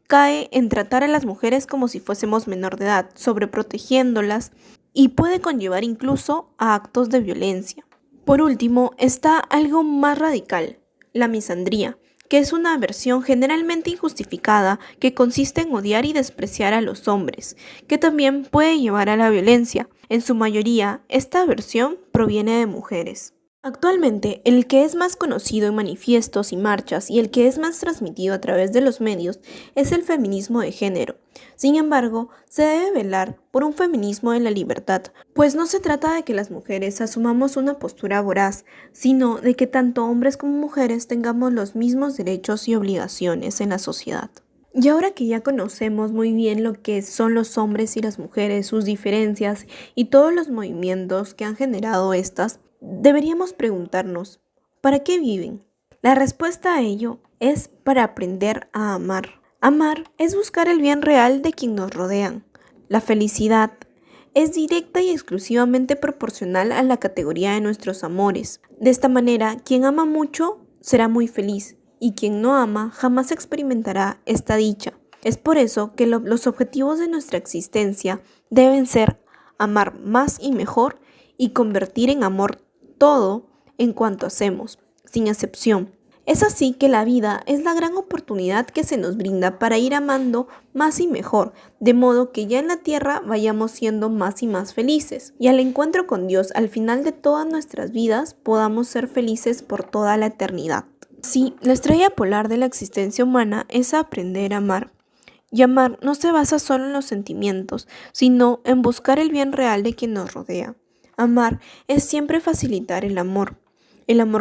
cae en tratar a las mujeres como si fuésemos menor de edad, sobreprotegiéndolas y puede conllevar incluso a actos de violencia. Por último, está algo más radical, la misandría, que es una aversión generalmente injustificada que consiste en odiar y despreciar a los hombres, que también puede llevar a la violencia. En su mayoría, esta aversión proviene de mujeres. Actualmente, el que es más conocido en manifiestos y marchas y el que es más transmitido a través de los medios es el feminismo de género. Sin embargo, se debe velar por un feminismo de la libertad, pues no se trata de que las mujeres asumamos una postura voraz, sino de que tanto hombres como mujeres tengamos los mismos derechos y obligaciones en la sociedad. Y ahora que ya conocemos muy bien lo que son los hombres y las mujeres, sus diferencias y todos los movimientos que han generado estas, deberíamos preguntarnos, ¿para qué viven? La respuesta a ello es para aprender a amar. Amar es buscar el bien real de quien nos rodean. La felicidad es directa y exclusivamente proporcional a la categoría de nuestros amores. De esta manera, quien ama mucho será muy feliz y quien no ama jamás experimentará esta dicha. Es por eso que los objetivos de nuestra existencia deben ser amar más y mejor y convertir en amor todo en cuanto hacemos, sin excepción. Es así que la vida es la gran oportunidad que se nos brinda para ir amando más y mejor, de modo que ya en la tierra vayamos siendo más y más felices. Y al encuentro con Dios, al final de todas nuestras vidas, podamos ser felices por toda la eternidad. Sí, la estrella polar de la existencia humana es aprender a amar. Y amar no se basa solo en los sentimientos, sino en buscar el bien real de quien nos rodea. Amar es siempre facilitar el amor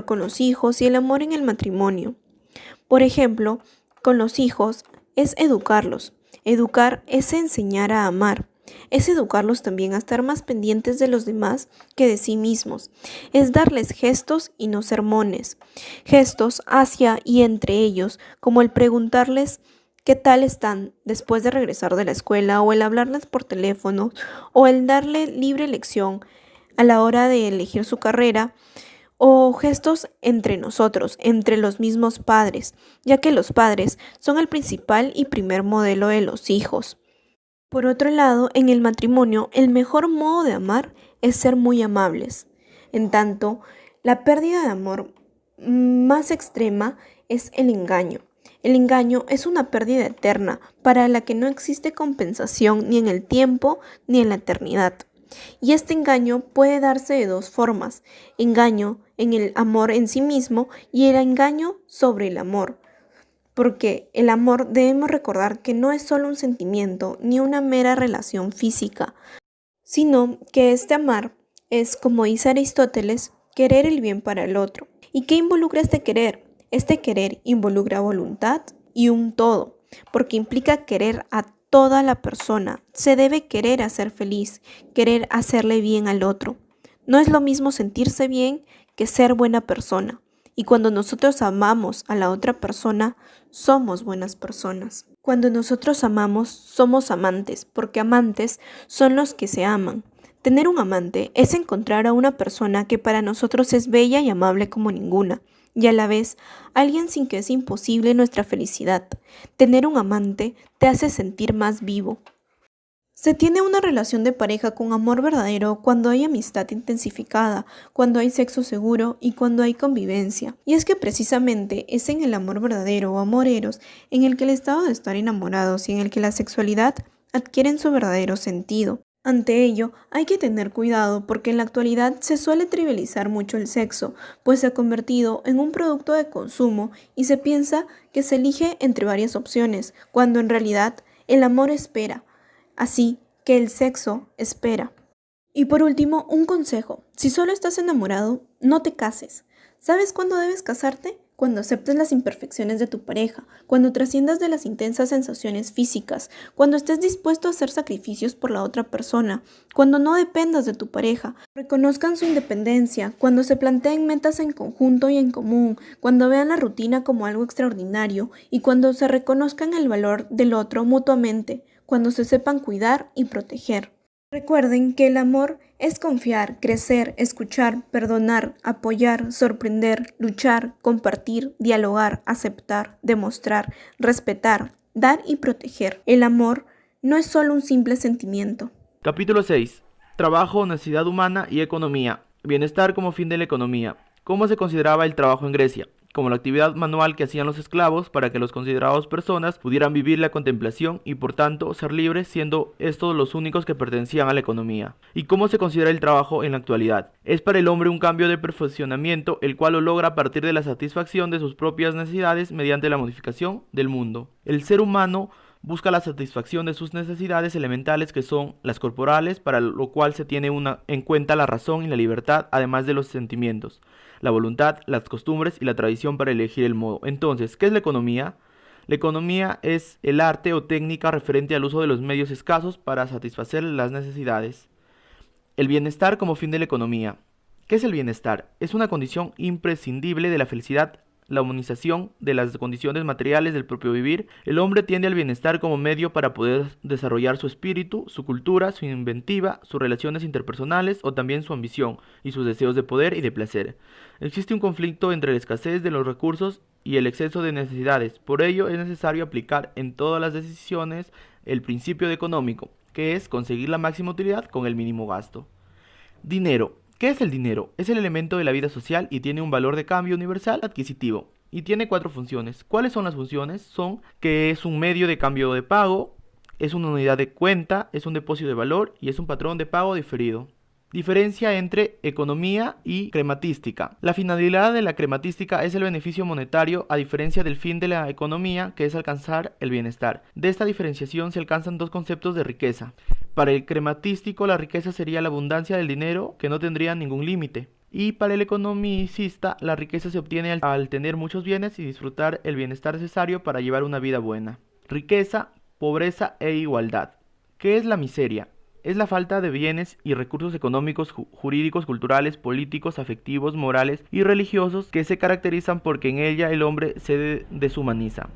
con los hijos y el amor en el matrimonio. Por ejemplo, con los hijos es educarlos. Educar es enseñar a amar. Es educarlos también a estar más pendientes de los demás que de sí mismos. Es darles gestos y no sermones. Gestos hacia y entre ellos, como el preguntarles qué tal están después de regresar de la escuela, o el hablarles por teléfono, o el darle libre elección a la hora de elegir su carrera, o gestos entre nosotros, entre los mismos padres, ya que los padres son el principal y primer modelo de los hijos. Por otro lado, en el matrimonio, el mejor modo de amar es ser muy amables. En tanto, la pérdida de amor más extrema es el engaño. El engaño es una pérdida eterna para la que no existe compensación ni en el tiempo ni en la eternidad. Y este engaño puede darse de dos formas: engaño en el amor en sí mismo y el engaño sobre el amor. Porque el amor, debemos recordar que no es solo un sentimiento ni una mera relación física, sino que este amar es, como dice Aristóteles, querer el bien para el otro. ¿Y qué involucra este querer? Este querer involucra voluntad y un todo, porque implica querer a toda la persona. Se debe querer hacer feliz, querer hacerle bien al otro. No es lo mismo sentirse bien que ser buena persona. Y cuando nosotros amamos a la otra persona, somos buenas personas. Cuando nosotros amamos, somos amantes, porque amantes son los que se aman. Tener un amante es encontrar a una persona que para nosotros es bella y amable como ninguna, y a la vez alguien sin que es imposible nuestra felicidad. Tener un amante te hace sentir más vivo. Se tiene una relación de pareja con amor verdadero cuando hay amistad intensificada, cuando hay sexo seguro y cuando hay convivencia. Y es que precisamente es en el amor verdadero o amor eros en el que el estado de estar enamorados y en el que la sexualidad adquieren su verdadero sentido. Ante ello, hay que tener cuidado porque en la actualidad se suele trivializar mucho el sexo, pues se ha convertido en un producto de consumo y se piensa que se elige entre varias opciones, cuando en realidad el amor espera. Así que el sexo espera. Y por último, un consejo: si solo estás enamorado, no te cases. ¿Sabes cuándo debes casarte? Cuando aceptes las imperfecciones de tu pareja, cuando trasciendas de las intensas sensaciones físicas, cuando estés dispuesto a hacer sacrificios por la otra persona, cuando no dependas de tu pareja, reconozcan su independencia, cuando se planteen metas en conjunto y en común, cuando vean la rutina como algo extraordinario y cuando se reconozcan el valor del otro mutuamente, cuando se sepan cuidar y proteger. Recuerden que el amor es confiar, crecer, escuchar, perdonar, apoyar, sorprender, luchar, compartir, dialogar, aceptar, demostrar, respetar, dar y proteger. El amor no es solo un simple sentimiento. Capítulo 6. Trabajo, necesidad humana y economía. Bienestar como fin de la economía. ¿Cómo se consideraba el trabajo en Grecia? Como la actividad manual que hacían los esclavos para que los considerados personas pudieran vivir la contemplación y por tanto ser libres, siendo estos los únicos que pertenecían a la economía. ¿Y cómo se considera el trabajo en la actualidad? Es para el hombre un cambio de perfeccionamiento, el cual lo logra a partir de la satisfacción de sus propias necesidades mediante la modificación del mundo. El ser humano busca la satisfacción de sus necesidades elementales, que son las corporales, para lo cual se tiene en cuenta la razón y la libertad, además de los sentimientos, la voluntad, las costumbres y la tradición para elegir el modo. Entonces, ¿qué es la economía? La economía es el arte o técnica referente al uso de los medios escasos para satisfacer las necesidades. El bienestar como fin de la economía. ¿Qué es el bienestar? Es una condición imprescindible de la felicidad, la humanización de las condiciones materiales del propio vivir. El hombre tiende al bienestar como medio para poder desarrollar su espíritu, su cultura, su inventiva, sus relaciones interpersonales o también su ambición y sus deseos de poder y de placer. Existe un conflicto entre la escasez de los recursos y el exceso de necesidades. Por ello es necesario aplicar en todas las decisiones el principio de económico, que es conseguir la máxima utilidad con el mínimo gasto. Dinero. ¿Qué es el dinero? Es el elemento de la vida social y tiene un valor de cambio universal adquisitivo. Y tiene 4 funciones. ¿Cuáles son las funciones? Son que es un medio de cambio de pago, es una unidad de cuenta, es un depósito de valor y es un patrón de pago diferido. Diferencia entre economía y crematística. La finalidad de la crematística es el beneficio monetario, a diferencia del fin de la economía, que es alcanzar el bienestar. De esta diferenciación se alcanzan dos conceptos de riqueza. Para el crematístico, la riqueza sería la abundancia del dinero, que no tendría ningún límite. Y para el economicista, la riqueza se obtiene al tener muchos bienes y disfrutar el bienestar necesario para llevar una vida buena. Riqueza, pobreza e igualdad. ¿Qué es la miseria? Es la falta de bienes y recursos económicos, jurídicos, culturales, políticos, afectivos, morales y religiosos que se caracterizan porque en ella el hombre se deshumaniza.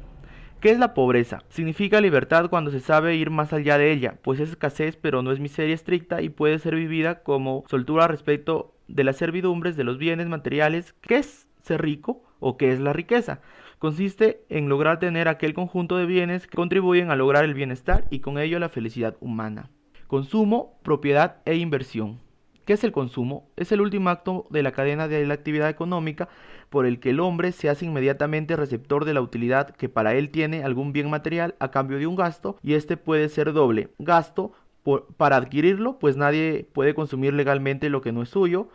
¿Qué es la pobreza? Significa libertad cuando se sabe ir más allá de ella, pues es escasez pero no es miseria estricta y puede ser vivida como soltura respecto de las servidumbres de los bienes materiales. ¿Qué es ser rico o qué es la riqueza? Consiste en lograr tener aquel conjunto de bienes que contribuyen a lograr el bienestar y con ello la felicidad humana. Consumo, propiedad e inversión. ¿Qué es el consumo? Es el último acto de la cadena de la actividad económica por el que el hombre se hace inmediatamente receptor de la utilidad que para él tiene algún bien material a cambio de un gasto, y este puede ser doble: gasto para adquirirlo, pues nadie puede consumir legalmente lo que no es suyo;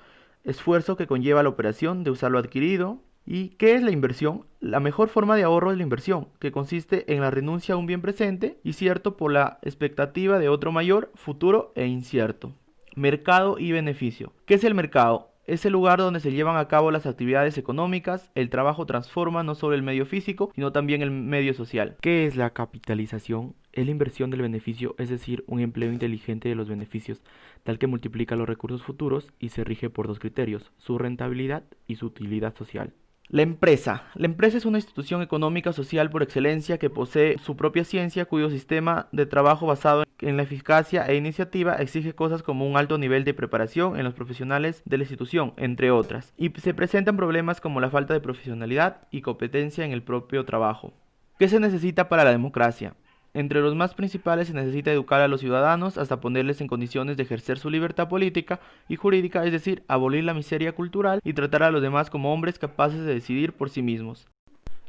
esfuerzo que conlleva la operación de usar lo adquirido. ¿Y qué es la inversión? La mejor forma de ahorro es la inversión, que consiste en la renuncia a un bien presente y cierto por la expectativa de otro mayor, futuro e incierto. Mercado y beneficio. ¿Qué es el mercado? Es el lugar donde se llevan a cabo las actividades económicas. El trabajo transforma no solo el medio físico, sino también el medio social. ¿Qué es la capitalización? Es la inversión del beneficio, es decir, un empleo inteligente de los beneficios, tal que multiplica los recursos futuros y se rige por dos criterios: su rentabilidad y su utilidad social. La empresa. La empresa es una institución económica social por excelencia que posee su propia ciencia, cuyo sistema de trabajo basado en la eficacia e iniciativa exige cosas como un alto nivel de preparación en los profesionales de la institución, entre otras. Y se presentan problemas como la falta de profesionalidad y competencia en el propio trabajo. ¿Qué se necesita para la democracia? Entre los más principales se necesita educar a los ciudadanos hasta ponerles en condiciones de ejercer su libertad política y jurídica, es decir, abolir la miseria cultural y tratar a los demás como hombres capaces de decidir por sí mismos.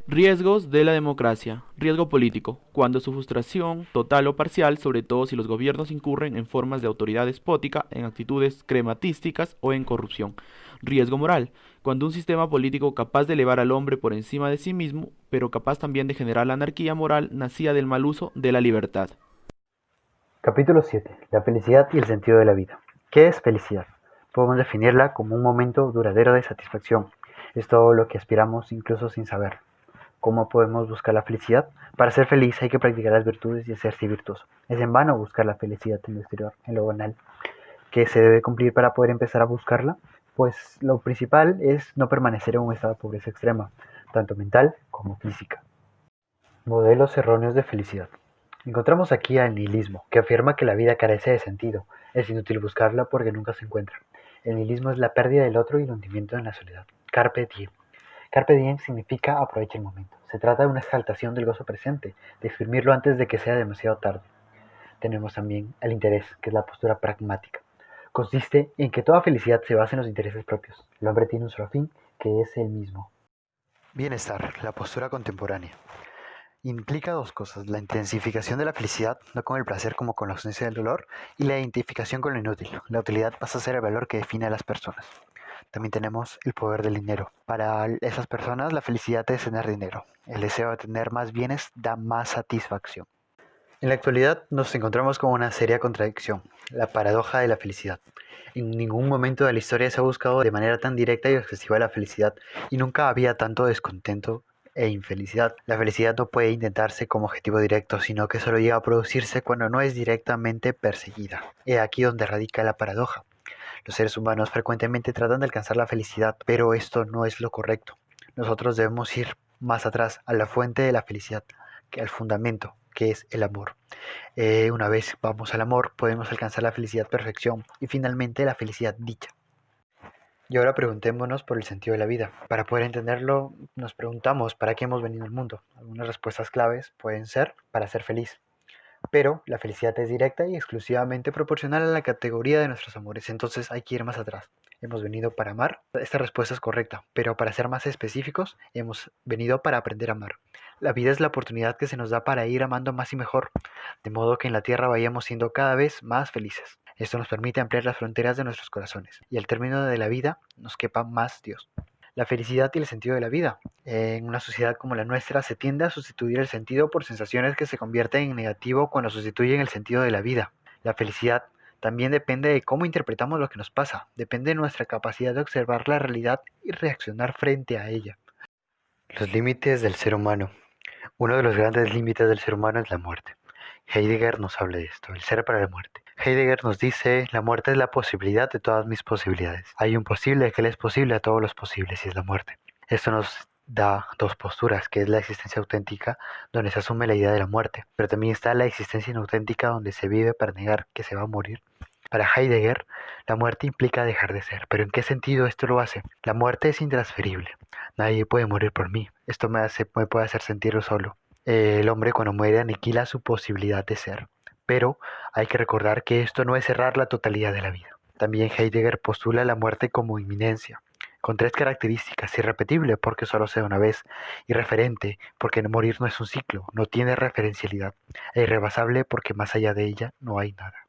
Riesgos de la democracia. Riesgo político, cuando su frustración, total o parcial, sobre todo si los gobiernos incurren en formas de autoridad despótica, en actitudes crematísticas o en corrupción. Riesgo moral, cuando un sistema político capaz de elevar al hombre por encima de sí mismo, pero capaz también de generar la anarquía moral, nacía del mal uso de la libertad. Capítulo 7. La felicidad y el sentido de la vida. ¿Qué es felicidad? Podemos definirla como un momento duradero de satisfacción. Es todo lo que aspiramos incluso sin saber. ¿Cómo podemos buscar la felicidad? Para ser feliz hay que practicar las virtudes y hacerse virtuoso. Es en vano buscar la felicidad en lo exterior, en lo banal. ¿Qué se debe cumplir para poder empezar a buscarla? Pues lo principal es no permanecer en un estado de pobreza extrema, tanto mental como física. Modelos erróneos de felicidad. Encontramos aquí al nihilismo, que afirma que la vida carece de sentido. Es inútil buscarla porque nunca se encuentra. El nihilismo es la pérdida del otro y el hundimiento en la soledad. Carpe diem. Carpe diem significa aprovecha el momento. Se trata de una exaltación del gozo presente, de exprimirlo antes de que sea demasiado tarde. Tenemos también el interés, que es la postura pragmática. Consiste en que toda felicidad se basa en los intereses propios. El hombre tiene un solo fin, que es el mismo. Bienestar, la postura contemporánea. Implica dos cosas: la intensificación de la felicidad, no con el placer como con la ausencia del dolor, y la identificación con lo inútil. La utilidad pasa a ser el valor que define a las personas. También tenemos el poder del dinero. Para esas personas la felicidad es tener dinero. El deseo de tener más bienes da más satisfacción. En la actualidad nos encontramos con una seria contradicción: la paradoja de la felicidad. En ningún momento de la historia se ha buscado de manera tan directa y excesiva la felicidad, y nunca había tanto descontento e infelicidad. La felicidad no puede intentarse como objetivo directo, sino que solo llega a producirse cuando no es directamente perseguida. He aquí donde radica la paradoja. Los seres humanos frecuentemente tratan de alcanzar la felicidad, pero esto no es lo correcto. Nosotros debemos ir más atrás, a la fuente de la felicidad, al fundamento, que es el amor. Una vez vamos al amor, podemos alcanzar la felicidad perfección y finalmente la felicidad dicha. Y ahora preguntémonos por el sentido de la vida. Para poder entenderlo, nos preguntamos ¿para qué hemos venido al mundo? Algunas respuestas claves pueden ser: para ser feliz. Pero la felicidad es directa y exclusivamente proporcional a la categoría de nuestros amores, entonces hay que ir más atrás. ¿Hemos venido para amar? Esta respuesta es correcta, pero para ser más específicos, hemos venido para aprender a amar. La vida es la oportunidad que se nos da para ir amando más y mejor, de modo que en la tierra vayamos siendo cada vez más felices. Esto nos permite ampliar las fronteras de nuestros corazones y al término de la vida nos quepa más Dios. La felicidad y el sentido de la vida. En una sociedad como la nuestra se tiende a sustituir el sentido por sensaciones que se convierten en negativo cuando sustituyen el sentido de la vida. La felicidad también depende de cómo interpretamos lo que nos pasa, depende de nuestra capacidad de observar la realidad y reaccionar frente a ella. Los límites del ser humano. Uno de los grandes límites del ser humano es la muerte. Heidegger nos habla de esto, el ser para la muerte. Heidegger nos dice, la muerte es la posibilidad de todas mis posibilidades. Hay un posible que le es posible a todos los posibles y es la muerte. Esto nos da dos posturas, que es la existencia auténtica, donde se asume la idea de la muerte, pero también está la existencia inauténtica, donde se vive para negar que se va a morir. Para Heidegger, la muerte implica dejar de ser, pero ¿en qué sentido esto lo hace? La muerte es intransferible. Nadie puede morir por mí. Esto me puede hacer sentirlo solo. El hombre cuando muere aniquila su posibilidad de ser. Pero hay que recordar que esto no es cerrar la totalidad de la vida. También Heidegger postula la muerte como inminencia, con tres características: irrepetible porque solo sea una vez, irreferente porque morir no es un ciclo, no tiene referencialidad, e irrebasable porque más allá de ella no hay nada.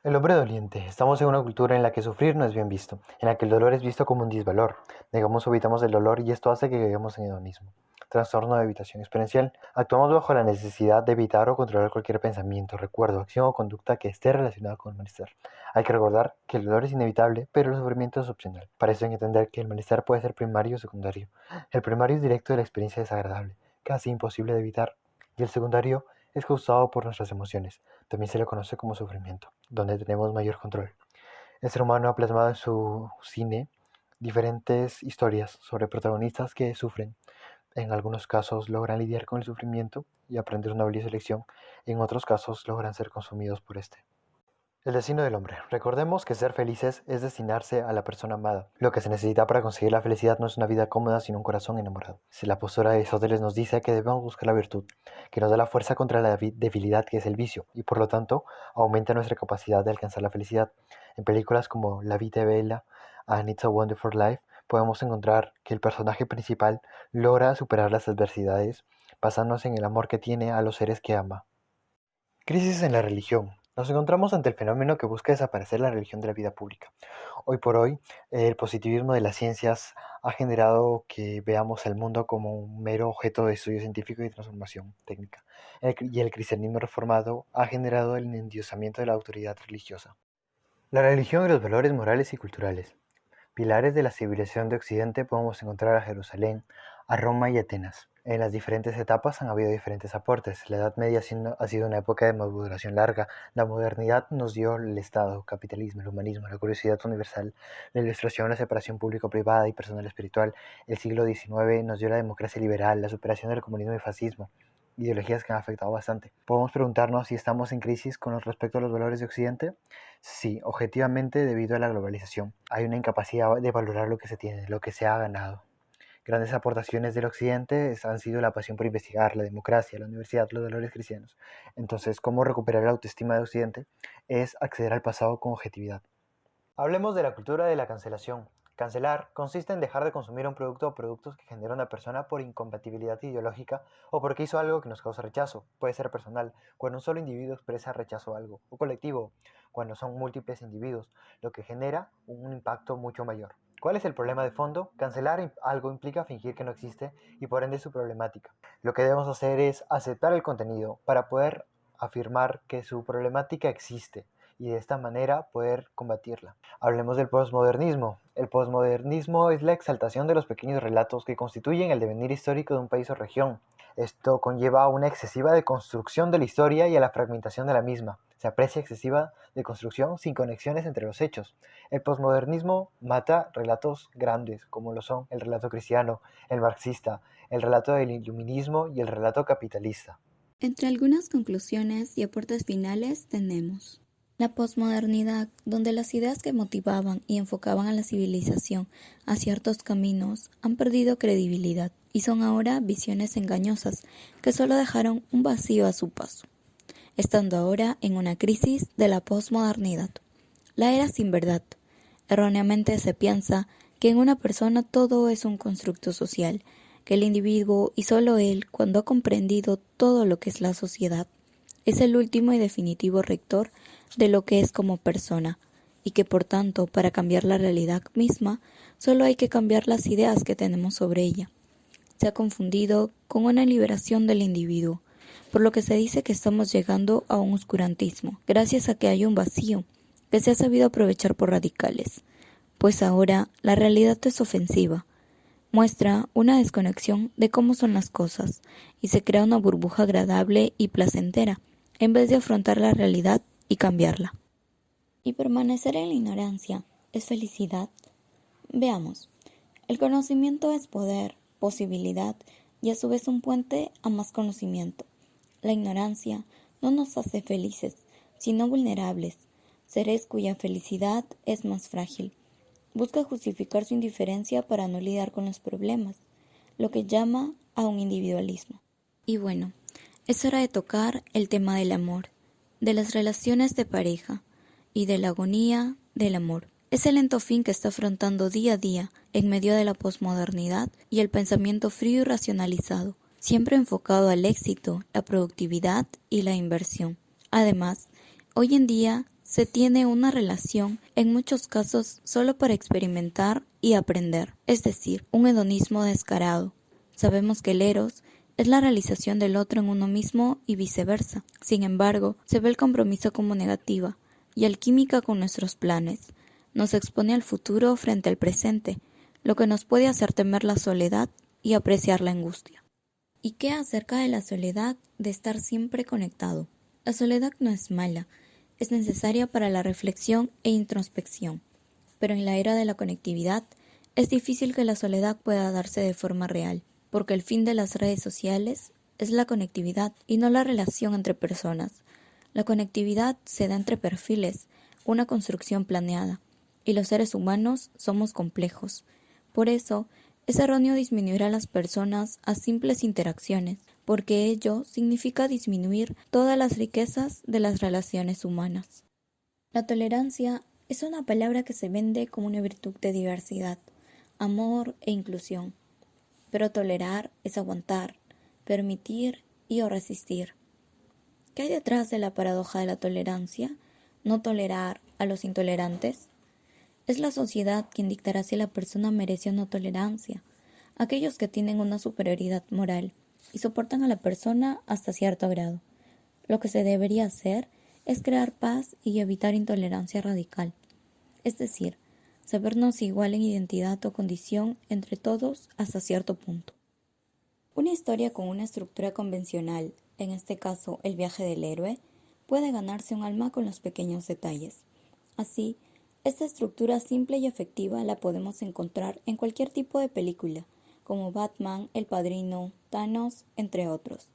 El hombre doliente. Estamos en una cultura en la que sufrir no es bien visto, en la que el dolor es visto como un disvalor. Negamos o evitamos el dolor y esto hace que vivamos en hedonismo. Trastorno de evitación experiencial. Actuamos bajo la necesidad de evitar o controlar cualquier pensamiento, recuerdo, acción o conducta que esté relacionada con el malestar. Hay que recordar que el dolor es inevitable, pero el sufrimiento es opcional. Para eso hay que entender que el malestar puede ser primario o secundario. El primario es directo de la experiencia desagradable, casi imposible de evitar, y el secundario es causado por nuestras emociones. También se le conoce como sufrimiento, donde tenemos mayor control. El ser humano ha plasmado en su cine diferentes historias sobre protagonistas que sufren. En algunos casos logran lidiar con el sufrimiento y aprender una valiosa lección. En otros casos logran ser consumidos por este. El destino del hombre. Recordemos que ser felices es destinarse a la persona amada. Lo que se necesita para conseguir la felicidad no es una vida cómoda, sino un corazón enamorado. Si la postura de Aristóteles nos dice que debemos buscar la virtud, que nos da la fuerza contra la debilidad que es el vicio, y por lo tanto aumenta nuestra capacidad de alcanzar la felicidad. En películas como La Vita Bella and It's a Wonderful Life, podemos encontrar que el personaje principal logra superar las adversidades basándose en el amor que tiene a los seres que ama. Crisis en la religión. Nos encontramos ante el fenómeno que busca desaparecer la religión de la vida pública. Hoy por hoy, el positivismo de las ciencias ha generado que veamos el mundo como un mero objeto de estudio científico y transformación técnica. Y el cristianismo reformado ha generado el endiosamiento de la autoridad religiosa. La religión y los valores morales y culturales. Pilares de la civilización de Occidente podemos encontrar a Jerusalén, a Roma y Atenas. En las diferentes etapas han habido diferentes aportes. La Edad Media ha sido una época de maduración larga. La modernidad nos dio el Estado, capitalismo, el humanismo, la curiosidad universal, la ilustración, la separación público-privada y personal espiritual. El siglo XIX nos dio la democracia liberal, la superación del comunismo y fascismo, ideologías que han afectado bastante. Podemos preguntarnos si estamos en crisis con respecto a los valores de Occidente. Sí, objetivamente debido a la globalización. Hay una incapacidad de valorar lo que se tiene, lo que se ha ganado. Grandes aportaciones del Occidente han sido la pasión por investigar, la democracia, la universidad, los valores cristianos. Entonces, ¿cómo recuperar la autoestima de Occidente? Es acceder al pasado con objetividad. Hablemos de la cultura de la cancelación. Cancelar consiste en dejar de consumir un producto o productos que genera una persona por incompatibilidad ideológica o porque hizo algo que nos causa rechazo. Puede ser personal, cuando un solo individuo expresa rechazo a algo, o colectivo, cuando son múltiples individuos, lo que genera un impacto mucho mayor. ¿Cuál es el problema de fondo? Cancelar algo implica fingir que no existe y por ende su problemática. Lo que debemos hacer es aceptar el contenido para poder afirmar que su problemática existe y de esta manera poder combatirla. Hablemos del posmodernismo. El posmodernismo es la exaltación de los pequeños relatos que constituyen el devenir histórico de un país o región. Esto conlleva a una excesiva deconstrucción de la historia y a la fragmentación de la misma. Se aprecia excesiva deconstrucción sin conexiones entre los hechos. El posmodernismo mata relatos grandes, como lo son el relato cristiano, el marxista, el relato del iluminismo y el relato capitalista. Entre algunas conclusiones y aportes finales tenemos la posmodernidad, donde las ideas que motivaban y enfocaban a la civilización a ciertos caminos han perdido credibilidad y son ahora visiones engañosas que solo dejaron un vacío a su paso, estando ahora en una crisis de la posmodernidad. La era sin verdad. Erróneamente se piensa que en una persona todo es un constructo social, que el individuo y solo él, cuando ha comprendido todo lo que es la sociedad, es el último y definitivo rector de lo que es como persona, y que por tanto, para cambiar la realidad misma, solo hay que cambiar las ideas que tenemos sobre ella. Se ha confundido con una liberación del individuo, por lo que se dice que estamos llegando a un oscurantismo, gracias a que hay un vacío que se ha sabido aprovechar por radicales, pues ahora la realidad es ofensiva. Muestra una desconexión de cómo son las cosas y se crea una burbuja agradable y placentera en vez de afrontar la realidad y cambiarla. ¿Y permanecer en la ignorancia es felicidad? Veamos. El conocimiento es poder, posibilidad y a su vez un puente a más conocimiento. La ignorancia no nos hace felices, sino vulnerables, seres cuya felicidad es más frágil. Busca justificar su indiferencia para no lidiar con los problemas, lo que llama a un individualismo. Y bueno, es hora de tocar el tema del amor, de las relaciones de pareja y de la agonía del amor. Es el lento fin que está afrontando día a día en medio de la posmodernidad y el pensamiento frío y racionalizado, siempre enfocado al éxito, la productividad y la inversión. Además, hoy en día se tiene una relación, en muchos casos, solo para experimentar y aprender, es decir, un hedonismo descarado. Sabemos que el eros es la realización del otro en uno mismo y viceversa. Sin embargo, se ve el compromiso como negativa y alquímica con nuestros planes. Nos expone al futuro frente al presente, lo que nos puede hacer temer la soledad y apreciar la angustia. ¿Y qué acerca de la soledad de estar siempre conectado? La soledad no es mala, es necesaria para la reflexión e introspección, pero en la era de la conectividad es difícil que la soledad pueda darse de forma real, porque el fin de las redes sociales es la conectividad y no la relación entre personas. La conectividad se da entre perfiles, una construcción planeada, y los seres humanos somos complejos. Por eso, es erróneo disminuir a las personas a simples interacciones, porque ello significa disminuir todas las riquezas de las relaciones humanas. La tolerancia es una palabra que se vende como una virtud de diversidad, amor e inclusión. Pero tolerar es aguantar, permitir y o resistir. ¿Qué hay detrás de la paradoja de la tolerancia? ¿No tolerar a los intolerantes? Es la sociedad quien dictará si la persona merece o no tolerancia. Aquellos que tienen una superioridad moral y soportan a la persona hasta cierto grado. Lo que se debería hacer es crear paz y evitar intolerancia radical. Es decir, sabernos igual en identidad o condición entre todos hasta cierto punto. Una historia con una estructura convencional, en este caso el viaje del héroe, puede ganarse un alma con los pequeños detalles. Así, esta estructura simple y efectiva la podemos encontrar en cualquier tipo de película, como Batman, El Padrino, Thanos, entre otros.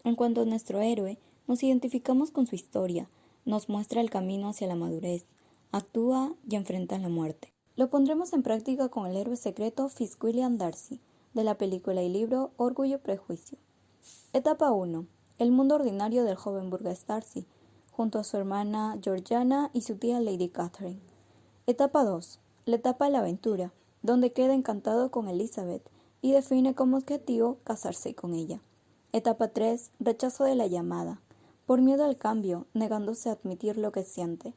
En cuanto a nuestro héroe, nos identificamos con su historia, nos muestra el camino hacia la madurez, actúa y enfrenta la muerte. Lo pondremos en práctica con el héroe secreto Fitzwilliam Darcy, de la película y libro Orgullo y Prejuicio. Etapa 1. El mundo ordinario del joven burgués Darcy, junto a su hermana Georgiana y su tía Lady Catherine. Etapa 2. La etapa de la aventura, donde queda encantado con Elizabeth y define como objetivo casarse con ella. Etapa 3. Rechazo de la llamada, por miedo al cambio, negándose a admitir lo que siente.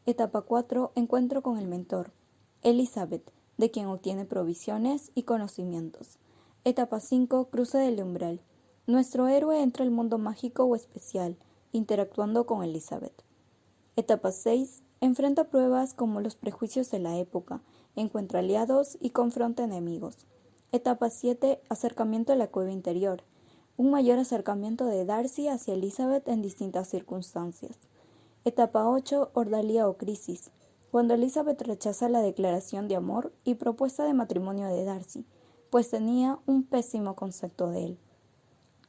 Etapa 4. Encuentro con el mentor, Elizabeth, de quien obtiene provisiones y conocimientos. Etapa 5. Cruce del umbral. Nuestro héroe entra al mundo mágico o especial, interactuando con Elizabeth. Etapa 6. Enfrenta pruebas como los prejuicios de la época, encuentra aliados y confronta enemigos. Etapa 7. Acercamiento a la cueva interior. Un mayor acercamiento de Darcy hacia Elizabeth en distintas circunstancias. Etapa 8. Ordalía o crisis. Cuando Elizabeth rechaza la declaración de amor y propuesta de matrimonio de Darcy, pues tenía un pésimo concepto de él.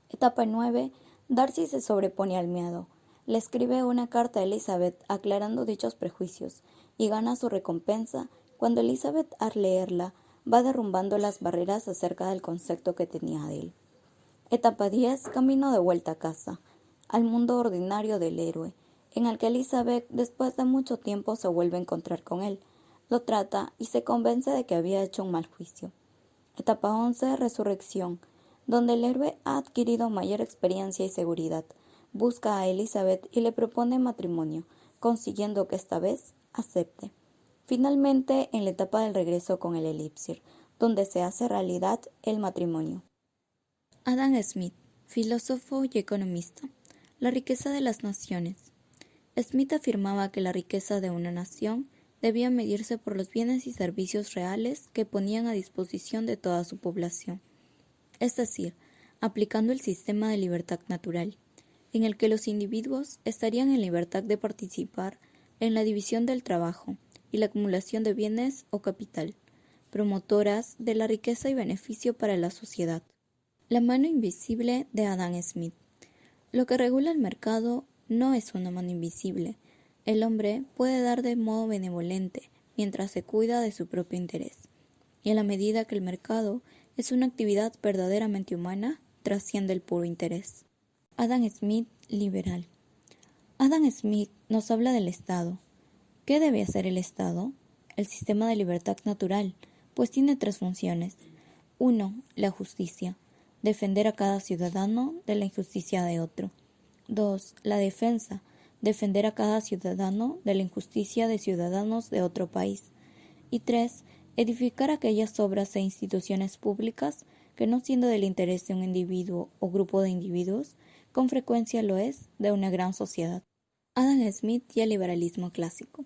Etapa 9. Darcy se sobrepone al miedo. Le escribe una carta a Elizabeth aclarando dichos prejuicios y gana su recompensa cuando Elizabeth, al leerla, va derrumbando las barreras acerca del concepto que tenía de él. Etapa 10. Camino de vuelta a casa, al mundo ordinario del héroe, en el que Elizabeth, después de mucho tiempo, se vuelve a encontrar con él, lo trata y se convence de que había hecho un mal juicio. Etapa 11. Resurrección, donde el héroe ha adquirido mayor experiencia y seguridad, busca a Elizabeth y le propone matrimonio, consiguiendo que esta vez acepte. Finalmente, en la etapa del regreso con el elipsir, donde se hace realidad el matrimonio. Adam Smith, filósofo y economista. La riqueza de las naciones. Smith afirmaba que la riqueza de una nación debía medirse por los bienes y servicios reales que ponían a disposición de toda su población, es decir, aplicando el sistema de libertad natural, en el que los individuos estarían en libertad de participar en la división del trabajo y la acumulación de bienes o capital, promotoras de la riqueza y beneficio para la sociedad. La mano invisible de Adam Smith. Lo que regula el mercado no es una mano invisible. El hombre puede dar de modo benevolente mientras se cuida de su propio interés, y en la medida que el mercado es una actividad verdaderamente humana, trasciende el puro interés. Adam Smith, liberal. Adam Smith nos habla del Estado. ¿Qué debe hacer el Estado? El sistema de libertad natural, pues tiene 3 funciones. 1. La justicia. Defender a cada ciudadano de la injusticia de otro. 2. La defensa. Defender a cada ciudadano de la injusticia de ciudadanos de otro país. Y 3. Edificar aquellas obras e instituciones públicas que, no siendo del interés de un individuo o grupo de individuos, con frecuencia lo es de una gran sociedad. Adam Smith y el liberalismo clásico.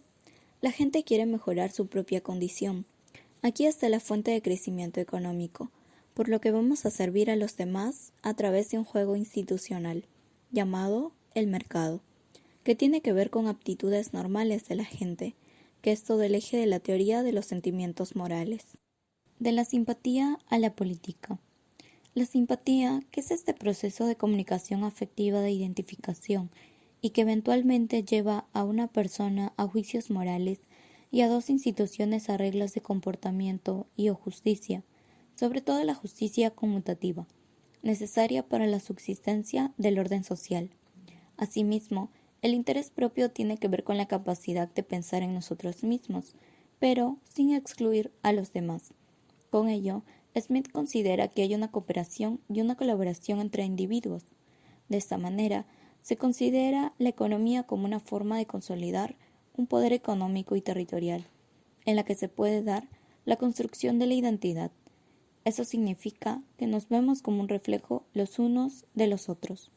La gente quiere mejorar su propia condición. Aquí está la fuente de crecimiento económico, por lo que vamos a servir a los demás a través de un juego institucional, llamado el mercado, que tiene que ver con aptitudes normales de la gente, que es todo el eje de la teoría de los sentimientos morales. De la simpatía a la política. La simpatía, que es este proceso de comunicación afectiva de identificación y que eventualmente lleva a una persona a juicios morales y a 2 instituciones a reglas de comportamiento y o justicia, sobre todo la justicia conmutativa, necesaria para la subsistencia del orden social. Asimismo, el interés propio tiene que ver con la capacidad de pensar en nosotros mismos, pero sin excluir a los demás. Con ello, Smith considera que hay una cooperación y una colaboración entre individuos. De esta manera, se considera la economía como una forma de consolidar un poder económico y territorial, en la que se puede dar la construcción de la identidad. Eso significa que nos vemos como un reflejo los unos de los otros.